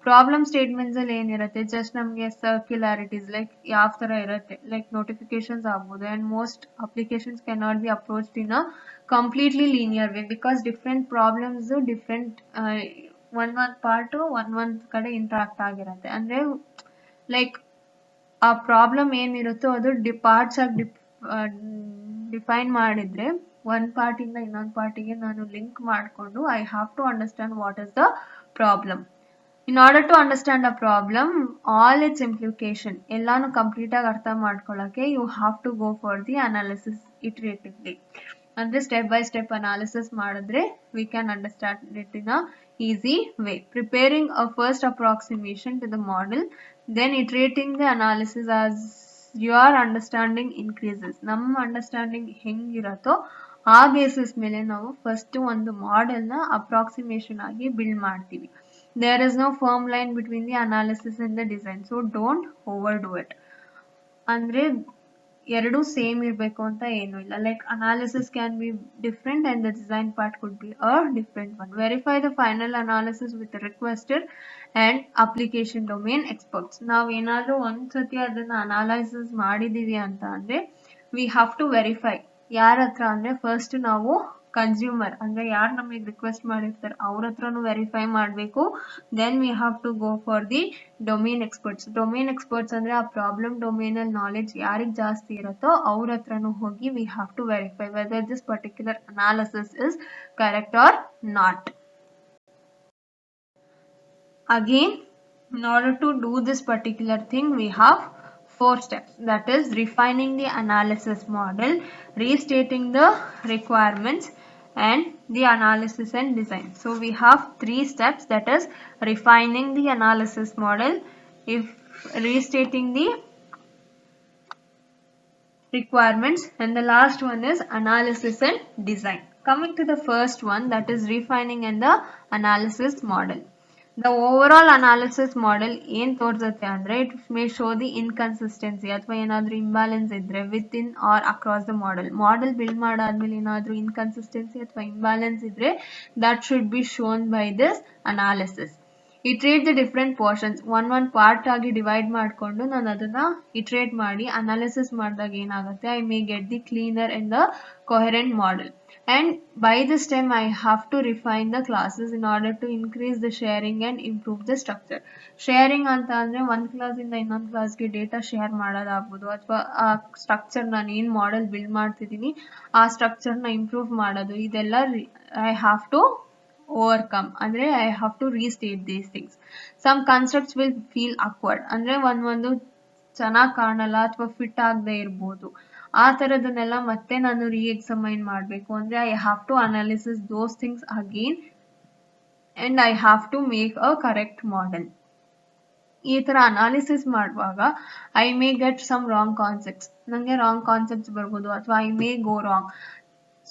Problem statements ಅಲ್ಲಿ ಏನಿರುತ್ತೆ, ಜಸ್ಟ್ ನಮಗೆ ಸರ್ಕ್ಯುಲಾರಿಟೀಸ್ ಲೈಕ್ ಯಾವ ತರ ಇರುತ್ತೆ, ಲೈಕ್ ನೋಟಿಫಿಕೇಶನ್ಸ್ ಆಗ್ಬೋದು. And most applications can not be approached in a completely linear way because different problems different one part one ಕಡೆ interact ಆಗಿರುತ್ತೆ. ಅಂದ್ರೆ ಲೈಕ್ ಆ ಪ್ರಾಬ್ಲಮ್ ಏನಿರುತ್ತೋ ಅದು ಪಾರ್ಟ್ಸ್ ಆಗಿ ಡಿಫೈನ್ ಮಾಡಿದ್ರೆ ಒಂದ್ ಪಾರ್ಟ್ ಇಂದ ಇನ್ನೊಂದು ಪಾರ್ಟಿಗೆ ನಾನು ಲಿಂಕ್ ಮಾಡಿಕೊಂಡು I have to understand what is the problem. In order to understand a problem, all its implication ಎಲ್ಲಾನು ಕಂಪ್ಲೀಟ್ ಆಗಿ ಅರ್ಥ ಮಾಡ್ಕೊಳ್ಳೋಕೆ you have to go for the analysis iteratively. ಅಂದ್ರೆ ಸ್ಟೆಪ್ ಬೈ ಸ್ಟೆಪ್ ಅನಾಲಿಸಿಸ್ ಮಾಡಿದ್ರೆ we can understand it in a easy way. Preparing a first approximation to the model, then iterating the analysis as your understanding increases. ನಮ್ಮ understanding ಹೆಂಗಿರತ್ತೋ ಆ basis ಮೇಲೆ ನಾವು first ಒಂದು ಮಾಡೆಲ್ನ approximation ಆಗಿ build ಮಾಡ್ತೀವಿ. There is no firm line between the analysis and the design, so don't overdo it. ಅಂದ್ರೆ ಎರಡು same ಇರಬೇಕು ಅಂತ ಏನು ಇಲ್ಲ. Like analysis can be different and the design part could be a different one. Verify the final analysis with requested and application domain experts. ನಾವು ಏನಾದರೂ ಒಂದ್ಸತಿ ಅದನ್ನ ಅನಾಲಿಸಿಸ್ ಮಾಡಿದೀವಿ ಅಂತ ಅಂದ್ರೆ ವಿ ಹ್ಯಾವ್ ಟು ವೆರಿಫೈ. ಯಾರ ಹತ್ರ ಅಂದ್ರೆ ಫಸ್ಟ್ ನಾವು ಕನ್ಸ್ಯೂಮರ್ ಅಂದ್ರೆ ಯಾರು ನಮಗೆ ರಿಕ್ವೆಸ್ಟ್ ಮಾಡಿರ್ತಾರೆ ಅವ್ರ ಹತ್ರನೂ ವೆರಿಫೈ ಮಾಡಬೇಕು. Then we have to go for the domain experts. Domain experts ಅಂದ್ರೆ ಆ ಪ್ರಾಬ್ಲಮ್ ಡೊಮೇನ್ ಅಲ್ಲಿ ನಾಲೆಡ್ಜ್ ಯಾರಿಗೆ ಜಾಸ್ತಿ ಇರುತ್ತೋ ಅವ್ರ ಹತ್ರನೂ ಹೋಗಿ we have to verify whether this particular analysis is correct or not. Again, in order to do this particular thing, we have 4 steps. That is refining the analysis model, restating the requirements, and the analysis and design. So we have 3 steps, that is refining the analysis model, if restating the requirements, and the last one is analysis and design. Coming to the first one, that is refining and the analysis model. The overall analysis model ಏನ್ ತೋರಿಸುತ್ತೆ ಅಂದ್ರೆ it may show the inconsistency ಅಥವಾ ಏನಾದ್ರೂ imbalance ಇದ್ರೆ within or across the model. Model build ಮಾಡಾದ್ಮೇಲೆ ಏನಾದ್ರೂ inconsistency ಅಥವಾ imbalance ಇದ್ರೆ that should be shown by this analysis. Iterate the different portions. one part ಆಗಿ ಡಿವೈಡ್ ಮಾಡಿಕೊಂಡು ನಾನು ಅದನ್ನ ಇಟ್ರೇಟ್ ಮಾಡಿ ಅನಾಲಿಸಿಸ್ ಮಾಡಿದಾಗ ಏನಾಗುತ್ತೆ, I may get the cleaner and the coherent model. And by this time I have to refine the classes in order to increase the sharing and improve the structure. Sharing ಅಂತ ಅಂದ್ರೆ ಒಂದು ಕ್ಲಾಸಿಂದ ಇನ್ನೊಂದು ಕ್ಲಾಸ್ಗೆ data share ಮಾಡೋದಾಗ್ಬೋದು ಅಥವಾ ಆ structure ನಾನು ಏನು ಮಾಡೆಲ್ ಬಿಲ್ಡ್ ಮಾಡ್ತಿದ್ದೀನಿ ಆ ಸ್ಟ್ರಕ್ಚರ್ನ ಇಂಪ್ರೂವ್ ಮಾಡೋದು, ಇದೆಲ್ಲ I have to overcome. ಅಂದ್ರೆ I have to restate these things. Some concepts will feel awkward. ಅಂದ್ರೆ ಒಂದು ಚೆನ್ನಾಗಿ ಕಾಣಲ್ಲ ಅಥವಾ ಫಿಟ್ ಆಗದೆ ಇರ್ಬೋದು. ಆ ಥರದನ್ನೆಲ್ಲ ಮತ್ತೆ ನಾನು ರೀಎಕ್ಸಾಮೈನ್ ಮಾಡಬೇಕು ಅಂದ್ರೆ I have to analysis those things again and I have to make a correct model. ಈ ಥರ ಅನಾಲಿಸಿಸ್ ಮಾಡುವಾಗ I may get some wrong concepts, ನನಗೆ ರಾಂಗ್ ಕಾನ್ಸೆಪ್ಟ್ಸ್ ಬರ್ಬೋದು ಅಥವಾ I may go wrong.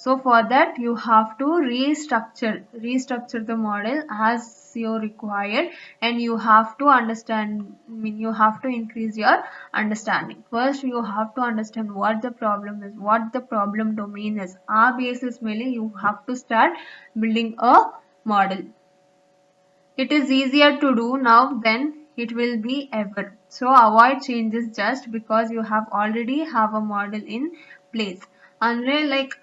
So for that you have to restructure the model as you required, and you have to understand, you have to increase your understanding. First you have to understand what the problem is, what the problem domain is. Aa basis mele you have to start building a model. It is easier to do now than it will be ever. So avoid changes just because you have already have a model in place. Andre like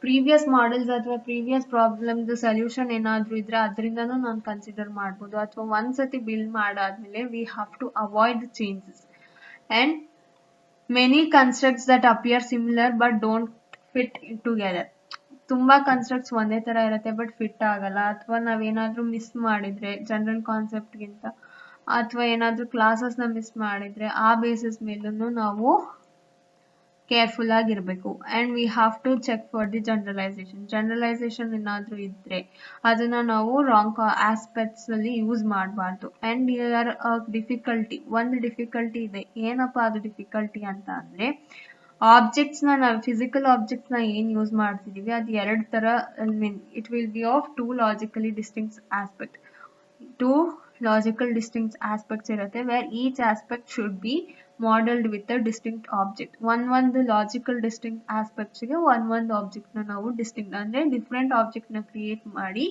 previous models ಅಥವಾ previous ಪ್ರಾಬ್ಲಮ್ದು solution ಏನಾದರೂ ಇದ್ರೆ ಅದರಿಂದನೂ ನಾನು consider ಮಾಡ್ಬೋದು. ಅಥವಾ ಒಂದ್ಸತಿ build ಮಾಡಾದ್ಮೇಲೆ we have to avoid the changes. And many constructs that appear similar but don't fit together. ತುಂಬ constructs ಒಂದೇ ಥರ ಇರುತ್ತೆ ಬಟ್ ಫಿಟ್ ಆಗಲ್ಲ. ಅಥವಾ ನಾವೇನಾದರೂ ಮಿಸ್ ಮಾಡಿದರೆ ಜನರಲ್ ಕಾನ್ಸೆಪ್ಟ್ಗಿಂತ ಅಥವಾ ಏನಾದರೂ ಕ್ಲಾಸಸ್ನ ಮಿಸ್ ಮಾಡಿದರೆ ಆ ಬೇಸಿಸ್ ಮೇಲೂ ನಾವು ಕೇರ್ಫುಲ್ ಆಗಿರಬೇಕು. And we have to check for the generalisation ಏನಾದರೂ ಇದ್ದರೆ ಅದನ್ನು ನಾವು ರಾಂಗ್ ಆಸ್ಪೆಕ್ಟ್ಸ್ ಅಲ್ಲಿ ಯೂಸ್ ಮಾಡಬಾರ್ದು. ಆ್ಯಂಡ್ ಇಯರ್ ಡಿಫಿಕಲ್ಟಿ, ಒಂದು ಡಿಫಿಕಲ್ಟಿ ಇದೆ. ಏನಪ್ಪ ಅದು ಡಿಫಿಕಲ್ಟಿ ಅಂತ ಅಂದರೆ ಆಬ್ಜೆಕ್ಟ್ಸ್ನ ನಾವು ಫಿಸಿಕಲ್ ಆಬ್ಜೆಕ್ಟ್ಸ್ನ ಏನು ಯೂಸ್ ಮಾಡ್ತಿದ್ದೀವಿ ಅದು ಎರಡು ಥರ mean it will be of two logical distinct aspects ಇರುತ್ತೆ, where each aspect should be modeled with a distinct object. ಒಂದು ಲಾಜಿಕಲ್ ಡಿಸ್ಟಿಂಕ್ಟ್ ಆಸ್ಪೆಕ್ಟ್ಸ್ಗೆ ಒಂದು ಆಬ್ಜೆಕ್ಟ್ನ ನಾವು ಡಿಸ್ಟಿಂಕ್ಟ್ ಅಂದರೆ ಡಿಫ್ರೆಂಟ್ ಆಬ್ಜೆಕ್ಟ್ನ ಕ್ರಿಯೇಟ್ ಮಾಡಿ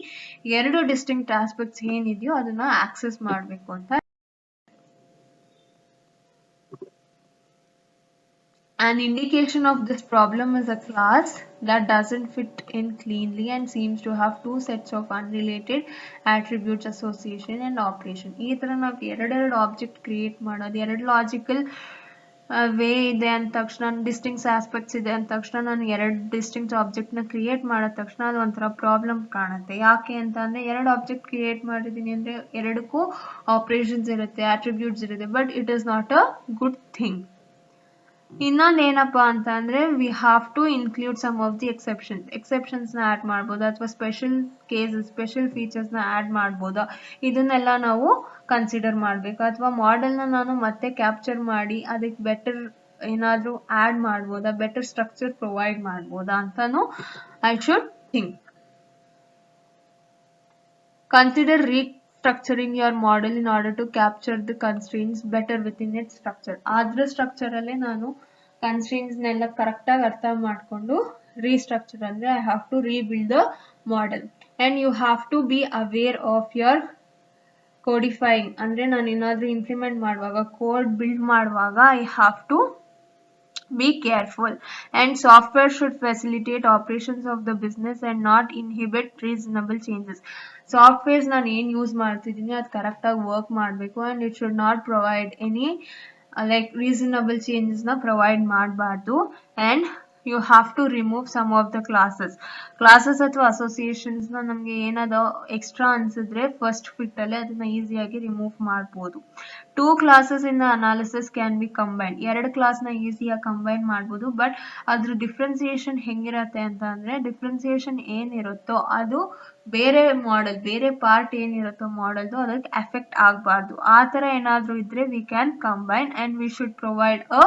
ಎರಡು ಡಿಸ್ಟಿಂಕ್ಟ್ ಆಸ್ಪೆಕ್ಟ್ಸ್ ಏನಿದೆಯೋ ಅದನ್ನ ಆಕ್ಸೆಸ್ ಮಾಡಬೇಕು ಅಂತ. An indication of this problem is a class that doesn't fit in cleanly and seems to have two sets of unrelated attributes, association and operation. ಈ ಥರ ನಾವು ಎರಡೆರಡು ಆಬ್ಜೆಕ್ಟ್ ಕ್ರಿಯೇಟ್ ಮಾಡೋದು, ಎರಡು ಲಾಜಿಕಲ್ ವೇ ಇದೆ ಅಂದ ತಕ್ಷಣ, ಡಿಸ್ಟಿಂಕ್ಟ್ ಆಸ್ಪೆಕ್ಟ್ಸ್ ಇದೆ ಅಂದ ತಕ್ಷಣ ನಾನು ಎರಡು ಡಿಸ್ಟಿಂಕ್ಟ್ ಆಬ್ಜೆಕ್ಟ್ನ ಕ್ರಿಯೇಟ್ ಮಾಡಿದ ತಕ್ಷಣ ಅದು ಒಂಥರ ಪ್ರಾಬ್ಲಮ್ ಕಾಣುತ್ತೆ. ಯಾಕೆ ಅಂತ ಅಂದರೆ ಎರಡು ಆಬ್ಜೆಕ್ಟ್ ಕ್ರಿಯೇಟ್ ಮಾಡಿದ್ದೀನಿ ಅಂದರೆ ಎರಡಕ್ಕೂ ಆಪರೇಷನ್ಸ್ ಇರುತ್ತೆ, ಆಟ್ರಿಬ್ಯೂಟ್ಸ್ ಇರುತ್ತೆ, but it is not a good thing. ಇನ್ನೊಂದೇನಪ್ಪ ಅಂತ ಅಂದರೆ we have to include some of the ಎಕ್ಸೆಪ್ಷನ್ಸ್ನ ಆ್ಯಡ್ ಮಾಡ್ಬೋದು ಅಥವಾ ಸ್ಪೆಷಲ್ ಫೀಚರ್ಸ್ನ ಆ್ಯಡ್ ಮಾಡ್ಬೋದು. ಇದನ್ನೆಲ್ಲ ನಾವು ಕನ್ಸಿಡರ್ ಮಾಡಬೇಕು. ಅಥವಾ ಮಾಡೆಲ್ನ ನಾನು ಮತ್ತೆ ಕ್ಯಾಪ್ಚರ್ ಮಾಡಿ ಅದಕ್ಕೆ ಬೆಟರ್ ಏನಾದರೂ ಆ್ಯಡ್ ಮಾಡ್ಬೋದಾ, ಬೆಟರ್ ಸ್ಟ್ರಕ್ಚರ್ ಪ್ರೊವೈಡ್ ಮಾಡ್ಬೋದಾ ಅಂತಲೂ I should think. Consider structuring your model in order to capture the constraints better within its structure. ಅದ್ರ ಸ್ಟ್ರಕ್ಚರ್ ಅಲ್ಲೇ ನಾನು constraints ನೆಲ್ಲ ಕರೆಕ್ಟ್ ಆಗಿ ಅರ್ಥ ಮಾಡ್ಕೊಂಡು restructure ಅಂದ್ರೆ I have to rebuild the model and you have to be aware of your codifying. ಅಂದ್ರೆ ನಾನು ಏನಾದ್ರೂ ಇಂಪ್ಲಿಮೆಂಟ್ ಮಾಡುವಾಗ ಕೋಡ್ ಬಿಲ್ಡ್ ಮಾಡುವಾಗ I have to be careful, and software should facilitate operations of the business and not inhibit reasonable changes. Softwares ನಾನು ಏನು use ಮಾಡ್ತಿದ್ದೀನಿ ಅದು ಕರೆಕ್ಟಾಗಿ ವರ್ಕ್ ಮಾಡಬೇಕು and it should not provide any like reasonable changes ನ provide ಮಾಡಬಾರ್ದು. and you have to remove some of the classes ಅಥವಾ associations ನ ನಮಗೆ ಏನಾದ ಎಕ್ಸ್ಟ್ರಾ ಅನ್ಸಿದ್ರೆ ಫಸ್ಟ್ ಫಿಟ್ ಅಲ್ಲೇ ಅದನ್ನ ಈಸಿಯಾಗಿ ರಿಮೂವ್ ಮಾಡ್ಬೋದು. 2 classes in the analysis can be combined. 2 class ನ ಈಸಿಯಾಗಿ ಕಂಬೈನ್ ಮಾಡ್ಬೋದು. ಬಟ್ ಅದ್ರ ಡಿಫ್ರೆನ್ಸಿಯೇಷನ್ ಹೆಂಗಿರತ್ತೆ ಅಂತ ಅಂದ್ರೆ ಡಿಫ್ರೆನ್ಸಿಯೇಷನ್ ಏನಿರುತ್ತೋ ಅದು ಬೇರೆ ಮಾಡೆಲ್ ಬೇರೆ ಪಾರ್ಟ್ ಏನಿರುತ್ತೋ ಮಾಡೆಲ್ದು ಅದಕ್ಕೆ ಎಫೆಕ್ಟ್ ಆಗಬಾರ್ದು. ಆ ಥರ ಏನಾದರೂ ಇದ್ರೆ we can combine and we should provide a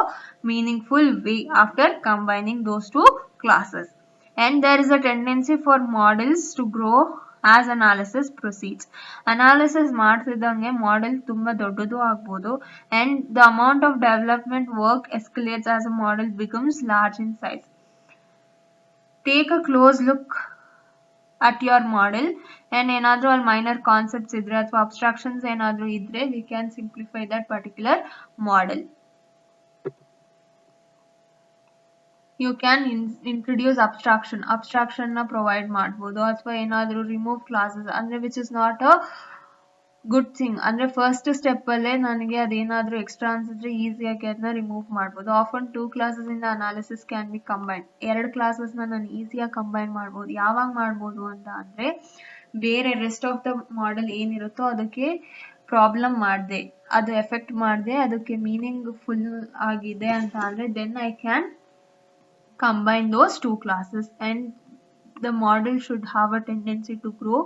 meaningful way after combining those 2 classes. And there is a tendency for models to grow as analysis proceeds. Analysis ಮಾಡ್ತಿದ್ದಂಗೆ ಮಾಡೆಲ್ ತುಂಬಾ ದೊಡ್ಡದು ಆಗ್ಬೋದು and the amount of development work escalates as a model becomes large in size. Take a close look at your model and ಏನಾದರೂ ಅಲ್ಲಿ minor concepts ಇದ್ರೆ ಅಥವಾ abstractions ಏನಾದರೂ ಇದ್ರೆ we can simplify that particular model. You can introduce abstraction ನ provide ಮಾಡ್ಬೋದು ಅಥವಾ ಏನಾದರೂ ರಿಮೂವ್ ಕ್ಲಾಸಸ್ ಅಂದ್ರೆ which is not a good thing. ಅಂದ್ರೆ ಫಸ್ಟ್ ಸ್ಟೆಪ್ ಅಲ್ಲೇ ನನಗೆ ಅದೇನಾದ್ರೂ ಎಕ್ಸ್ಟ್ರಾ ಅನ್ಸಿದ್ರೆ ಈಸಿಯಾಗಿ ಅದನ್ನ ರಿಮೂವ್ ಮಾಡ್ಬೋದು. ಆಫನ್ 2 classes ಇಂದ analysis can be combine. 2 classes ನ ನಾನು ಈಸಿಯಾಗಿ ಕಂಬೈನ್ ಮಾಡ್ಬೋದು. ಯಾವಾಗ ಮಾಡ್ಬೋದು ಅಂತ ಅಂದ್ರೆ ಬೇರೆ ರೆಸ್ಟ್ ಆಫ್ ದ ಮಾಡೆಲ್ ಏನಿರುತ್ತೋ ಅದಕ್ಕೆ ಪ್ರಾಬ್ಲಮ್ ಮಾಡದೆ ಅದು ಎಫೆಕ್ಟ್ ಮಾಡದೆ ಅದಕ್ಕೆ ಮೀನಿಂಗ್ ಫುಲ್ ಆಗಿದೆ ಅಂತ ಅಂದ್ರೆ then I can combine those 2 classes and the model should have a tendency to grow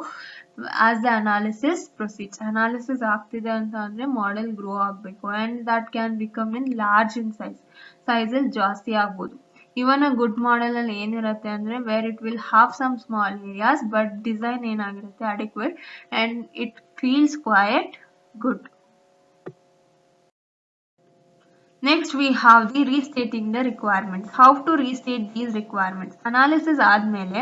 as the analysis proceeds. Analysis ಆಗ್ತಿದೆ ಅಂತ ಅಂದ್ರೆ model grow ಆಗಬೇಕು and that can become in large in size. Size ಅಲ್ಲಿ ಜಾಸ್ತಿ ಆಗ್ಬೋದು. Even a good model ಅಲ್ಲಿ ಏನಿರುತ್ತೆ ಅಂದ್ರೆ where it will have some small areas but design ಏನಾಗಿರುತ್ತೆ adequate and it feels quite good. Next we have the restating the requirements. How to restate these requirements? Analysis ಆದ್ಮೇಲೆ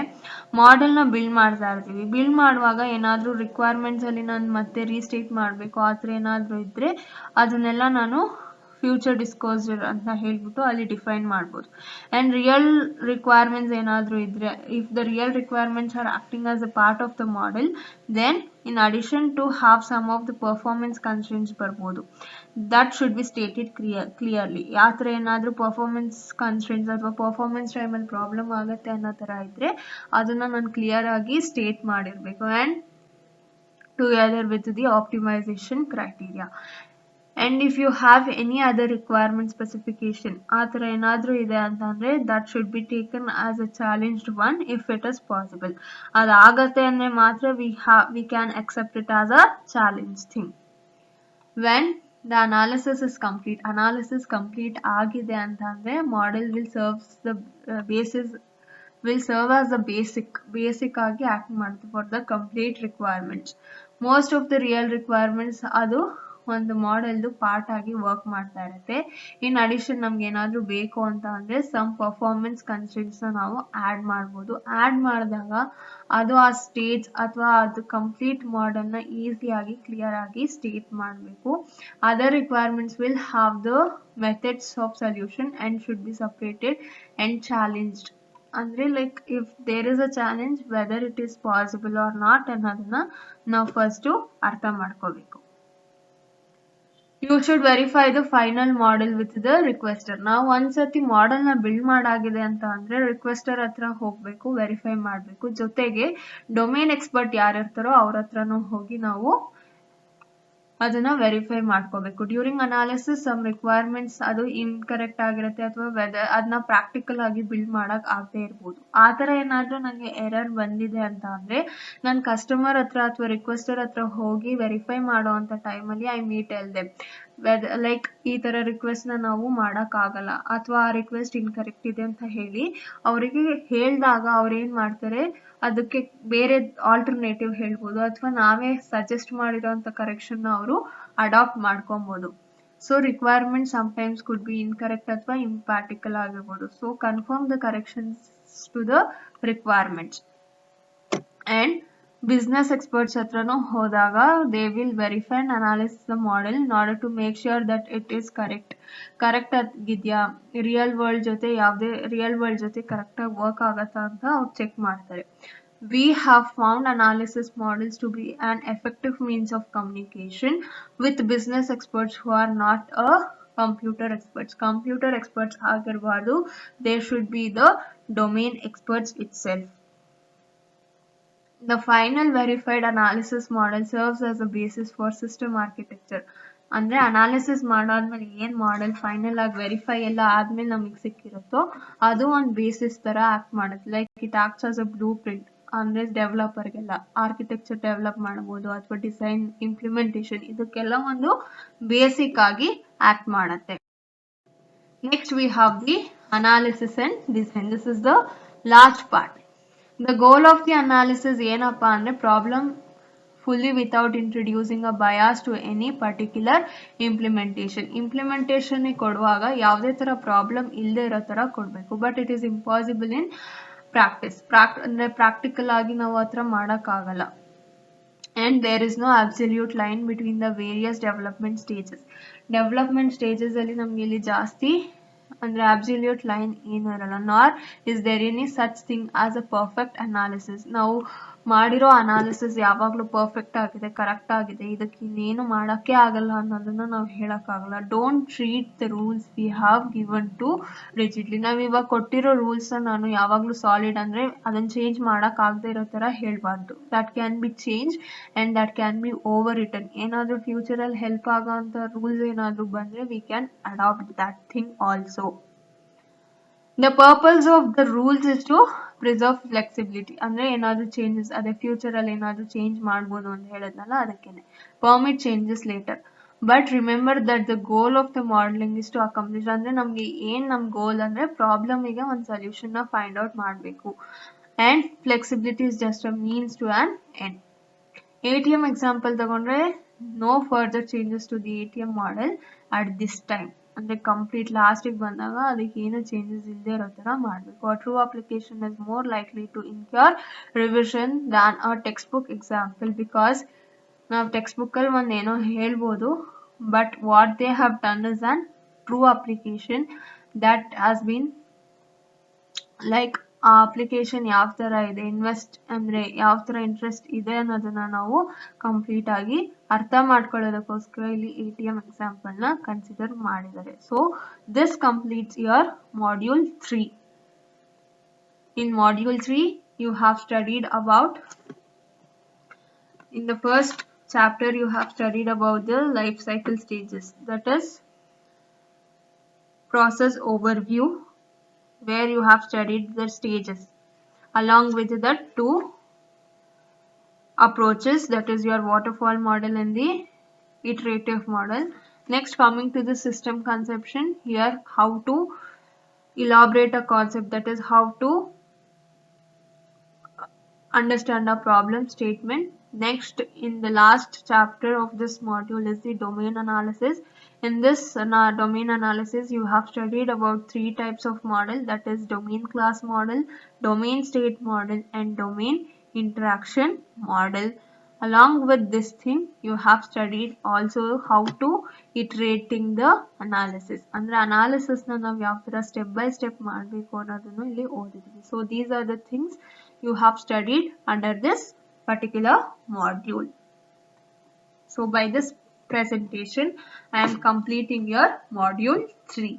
model ನ build ಮಾಡ್ತಾ ಇರ್ತೀವಿ. Build ಮಾಡುವಾಗ ಏನಾದ್ರೂ requirements ಅಲ್ಲಿ ನಾನು ಮತ್ತೆ ರೀಸ್ಟೇಟ್ ಮಾಡಬೇಕು ಆ ಥರ ಏನಾದ್ರೂ ಇದ್ರೆ ಅದನ್ನೆಲ್ಲ ನಾನು ಫ್ಯೂಚರ್ ಡಿಸ್ಕ್ಲೋಸರ್ ಅಂತ ಹೇಳ್ಬಿಟ್ಟು ಅಲ್ಲಿ ಡಿಫೈನ್ ಮಾಡ್ಬೋದು. ಅಂಡ್ ರಿಯಲ್ ರಿಕ್ವೈರ್ಮೆಂಟ್ಸ್ ಏನಾದರೂ ಇದ್ರೆ if the real requirements are acting as a part of the model then in addition to have some of the performance constraints ಬರ್ಬೋದು. that should be stated clearly. ಯಾವ ಥರ ಏನಾದರೂ performance constraints ಅಥವಾ performance ಟೈಮಲ್ಲಿ problem ಆಗುತ್ತೆ ಅನ್ನೋ ಥರ ಇದ್ರೆ ಅದನ್ನ ನಾನು ಕ್ಲಿಯರ್ ಆಗಿ ಸ್ಟೇಟ್ ಮಾಡಿರಬೇಕು and together with the optimization criteria. And if you have any other requirement specification ಆ ಥರ ಏನಾದರೂ ಇದೆ ಅಂತಂದರೆ that should be taken as a challenged one if it is possible. ಅದಾಗತ್ತೆ ಅಂದರೆ ಮಾತ್ರ we can accept it as a challenge thing. When the analysis is complete ಆಗಿದೆ ಅಂತಂದರೆ model will serve as the basic ಆಗಿ act ಮಾಡುತ್ತೆ for the complete requirements. Most of the real requirements ಅದು ಒಂದು ಮಾಡೆಲ್ದು part ಆಗಿ work ಮಾಡ್ತಾ ಇರುತ್ತೆ. In addition ನಮ್ಗೆ ಏನಾದರೂ ಬೇಕು ಅಂತ ಅಂದ್ರೆ ಸಮ್ ಪರ್ಫಾರ್ಮೆನ್ಸ್ ಕನ್ಸ್ಟ್ರೆಂಟ್ಸ್ ನಾವು ಆಡ್ ಮಾಡ್ಬೋದು. ಆಡ್ ಮಾಡಿದಾಗ ಅದು ಆ ಸ್ಟೇಜ್ ಅಥವಾ ಅದು ಕಂಪ್ಲೀಟ್ ಮಾಡೆಲ್ನ ಈಸಿಯಾಗಿ ಕ್ಲಿಯರ್ ಆಗಿ ಸ್ಟೇಟ್ ಮಾಡಬೇಕು. Other requirements will have the methods of solution and should be separated and challenged. ಅಂದ್ರೆ like if there is a challenge whether it is possible or not ಅನ್ನೋದನ್ನ ನಾವು ಫಸ್ಟು ಅರ್ಥ ಮಾಡ್ಕೋಬೇಕು. You should verify the final model with the requester. ನಾವು ಒಂದ್ಸತಿ model ನ build ಮಾಡಾಗಿದೆ ಅಂತ ಅಂದ್ರೆ ರಿಕ್ವೆಸ್ಟರ್ ಹತ್ರ ಹೋಗ್ಬೇಕು, ವೆರಿಫೈ ಮಾಡಬೇಕು. ಜೊತೆಗೆ ಡೊಮೇನ್ ಎಕ್ಸ್ಪರ್ಟ್ ಯಾರು ಇರ್ತಾರೋ ಅವ್ರ ಹತ್ರನೂ ಹೋಗಿ ನಾವು ಅದನ್ನ ವೆರಿಫೈ ಮಾಡ್ಕೋಬೇಕು. ಡ್ಯೂರಿಂಗ್ ಅನಾಲಿಸಿಸ್ ಸಮ್ ರಿಕ್ವೈರ್ಮೆಂಟ್ಸ್ ಅದು ಇನ್ಕರೆಕ್ಟ್ ಆಗಿರುತ್ತೆ ಅಥವಾ ಅದನ್ನ ಪ್ರಾಕ್ಟಿಕಲ್ ಆಗಿ ಬಿಲ್ಡ್ ಮಾಡಕ್ ಆಗದೆ ಇರ್ಬೋದು. ಆ ಥರ ಏನಾದರೂ ನನಗೆ ಎರರ್ ಬಂದಿದೆ ಅಂತ ಅಂದ್ರೆ ನಾನು ಕಸ್ಟಮರ್ ಹತ್ರ ಅಥವಾ ರಿಕ್ವೆಸ್ಟರ್ ಹತ್ರ ಹೋಗಿ ವೆರಿಫೈ ಮಾಡೋ ಅಂತ ಟೈಮಲ್ಲಿ I may tell them like ಈ ತರ ರಿಕ್ವೆಸ್ಟ್ ನ ನಾವು ಮಾಡಕ್ಕಾಗಲ್ಲ ಅಥವಾ ಆ ರಿಕ್ವೆಸ್ಟ್ ಇನ್ಕರೆಕ್ಟ್ ಇದೆ ಅಂತ ಹೇಳಿ ಅವರಿಗೆ ಹೇಳಿದಾಗ ಅವ್ರು ಏನ್ ಮಾಡ್ತಾರೆ, ಅದಕ್ಕೆ ಬೇರೆ ಆಲ್ಟರ್ನೇಟಿವ್ ಹೇಳ್ಬೋದು ಅಥವಾ ನಾವೇ ಸಜೆಸ್ಟ್ ಮಾಡಿರೋಂಥ ಕರೆಕ್ಷನ್ ನ ಅವರು ಅಡಾಪ್ಟ್ ಮಾಡ್ಕೊಬಹುದು. So requirement sometimes could be incorrect ಅಥವಾ ಇಂಪ್ರಾಕ್ಟಿಕಲ್ ಆಗಿರ್ಬೋದು. So confirm the corrections to the requirements. And business experts ಹತ್ರನೂ ಹೋದಾಗ they will verify and analyse the model in order to make sure that it is correct ಆಗಿದೆಯಾ, real world ಜೊತೆ ಕರೆಕ್ಟಾಗಿ work ಆಗತ್ತಾ ಅಂತ ಅವ್ರು ಚೆಕ್ ಮಾಡ್ತಾರೆ. We have found analysis models to be an effective means of communication with business experts who are not a computer experts. Computer experts ಆಗಿರಬಾರ್ದು, they should be the domain experts itself. The final verified analysis model serves as a basis for system architecture. ಅಂದ್ರೆ analysis ಮಾಡಾದ್ಮೇಲೆ ಏನ್ model final ಆಗಿ verify ಎಲ್ಲ ಆದ್ಮೇಲೆ ನಮಗೆ ಸಿಕ್ಕಿರುತ್ತೋ ಅದು ಒಂದು basis ತರ ಆಕ್ಟ್ ಮಾಡುತ್ತೆ. Like it acts as a blue print. ಅಂದ್ರೆ ಡೆವಲಪರ್ಗೆಲ್ಲ ಆರ್ಕಿಟೆಕ್ಚರ್ ಡೆವಲಪ್ ಮಾಡಬಹುದು ಅಥವಾ ಡಿಸೈನ್ ಇಂಪ್ಲಿಮೆಂಟೇಷನ್ ಇದಕ್ಕೆಲ್ಲ ಒಂದು ಬೇಸಿಕ್ ಆಗಿ ಆಕ್ಟ್ ಮಾಡುತ್ತೆ. Next we have the analysis and design. This is the last part. The goal of the analysis ಏನಪ್ಪಾ ಅಂದ್ರೆ problem fully without introducing a bias to any particular implementation. Implementation ಕೊಡುವಾಗ ಯಾವುದೇ ತರ problem ಇಲ್ಲದೆ ಇರೋ ತರ ಕೊಡಬೇಕು. But it is impossible in practice. ಅಂದ್ರೆ ಪ್ರಾಕ್ಟಿಕಲ್ ಆಗಿ ನಾವು ಹತ್ರ ಮಾಡೋಕ್ಕಾಗಲ್ಲ. And there is no absolute line between the various development stages. Development stages ಅಲ್ಲಿ ನಮ್ಗೆ ಇಲ್ಲಿ ಜಾಸ್ತಿ ಅಂದ್ರೆ ಅಬ್ಸಲ್ಯೂಟ್ ಲೈನ್ ಏನು ಇರಲ್ಲ. Nor is there any such thing as a perfect analysis. ನಾವು ಮಾಡಿರೋ ಅನಾಲಿಸಿಸ್ ಯಾವಾಗ್ಲೂ ಪರ್ಫೆಕ್ಟ್ ಆಗಿದೆ, ಕರೆಕ್ಟ್ ಆಗಿದೆ, ಇದಕ್ಕೆ ಇನ್ನೇನು ಮಾಡಕ್ಕೆ ಆಗಲ್ಲ ಅನ್ನೋದನ್ನ ನಾವು ಹೇಳಕ್ಕಾಗಲ್ಲ. Don't treat the rules we have given too rigidly. ನಾವ್ ಇವಾಗ ಕೊಟ್ಟಿರೋ ರೂಲ್ಸ್ ನಾನು ಯಾವಾಗ್ಲೂ ಸಾಲಿಡ್ ಅಂದ್ರೆ ಅದನ್ನ ಚೇಂಜ್ ಮಾಡಕ್ ಆಗದೆ ಇರೋ ತರ ಹೇಳ್ಬಾರ್ದು. That can be change and that can be overwritten. ಏನಾದ್ರೂ ಫ್ಯೂಚರ್ ಅಲ್ಲಿ ಹೆಲ್ಪ್ ಆಗೋ ಅಂತ ರೂಲ್ಸ್ ಏನಾದ್ರೂ ಬಂದ್ರೆ we can adapt that thing also. The purpose of the rules is to preserve flexibility. ಅಂದ್ರೆ ಏನಾದ್ರೂ ಚೇಂಜಸ್ ಅದೇ ಫ್ಯೂಚರ್ ಅಲ್ಲಿ ಏನಾದ್ರೂ ಚೇಂಜ್ ಮಾಡ್ಬೋದು ಅಂತ ಹೇಳದ್ನಲ್ಲ ಅದಕ್ಕೇನೆ. Permit changes later. But remember that the goal of the modeling is to accomplish. ಅಂದ್ರೆ ನಮ್ಗೆ ಏನ್ ನಮ್ ಗೋಲ್ ಅಂದ್ರೆ ಪ್ರಾಬ್ಲಮ್ ಗೆ ಒಂದು ಸೊಲ್ಯೂಷನ್ ನ ಫೈಂಡ್ ಔಟ್ ಮಾಡ್ಬೇಕು. And flexibility is just a means to an end. ATM example ತಗೊಂಡ್ರೆ no further changes to the ATM model at this time. ಅಂದ್ರೆ ಕಂಪ್ಲೀಟ್ ಲಾಸ್ಟಿಗೆ ಬಂದಾಗ ಅದಕ್ಕೆ ಏನು ಚೇಂಜಸ್ ಇಲ್ಲದೆ ಇರೋ ತರ ಮಾಡಬೇಕು. ಆ true application is more likely to incur revision than a textbook example. Because ನಾವು ಟೆಕ್ಸ್ಟ್ ಬುಕ್ ಅಲ್ಲಿ ಒಂದ್ ಏನೋ ಹೇಳ್ಬೋದು, but what they have done is an true application that has been like ಆ ಅಪ್ಲಿಕೇಶನ್ ಯಾವ ತರ ಇದೆ, ಇನ್ವೆಸ್ಟ್ ಅಂದ್ರೆ ಯಾವ ತರ ಇಂಟ್ರೆಸ್ಟ್ ಇದೆ ಅನ್ನೋದನ್ನ ನಾವು ಕಂಪ್ಲೀಟ್ ಆಗಿ ಅರ್ಥ ಮಾಡ್ಕೊಳ್ಳೋದಕ್ಕೋಸ್ಕರ ಇಲ್ಲಿ ATM ಎಕ್ಸಾಂಪಲ್ ನ ಕನ್ಸಿಡರ್ ಮಾಡಿದ್ದಾರೆ. So this completes your module 3. In module 3 you have studied about, in the first chapter you have studied about the life cycle stages, that is process overview, where you have studied the stages along with the two approaches, that is your waterfall model and the iterative model. Next, coming to the system conception, here how to elaborate a concept, that is how to understand a problem statement. Next, in the last chapter of this module is the domain analysis. In this domain analysis you have studied about 3 types of model, that is domain class model, domain state model and domain interaction model. Along with this thing you have studied also how to iterating the analysis. ಅಂದ್ರೆ analysis ನ ನಾವು ಯಾವ ತರ step by step ಮಾಡಬೇಕು ಅನ್ನೋದನ್ನು ಇಲ್ಲಿ ಓದಿದ್ವಿ. So these are the things you have studied under this particular module. So by this presentation I am completing your module 3.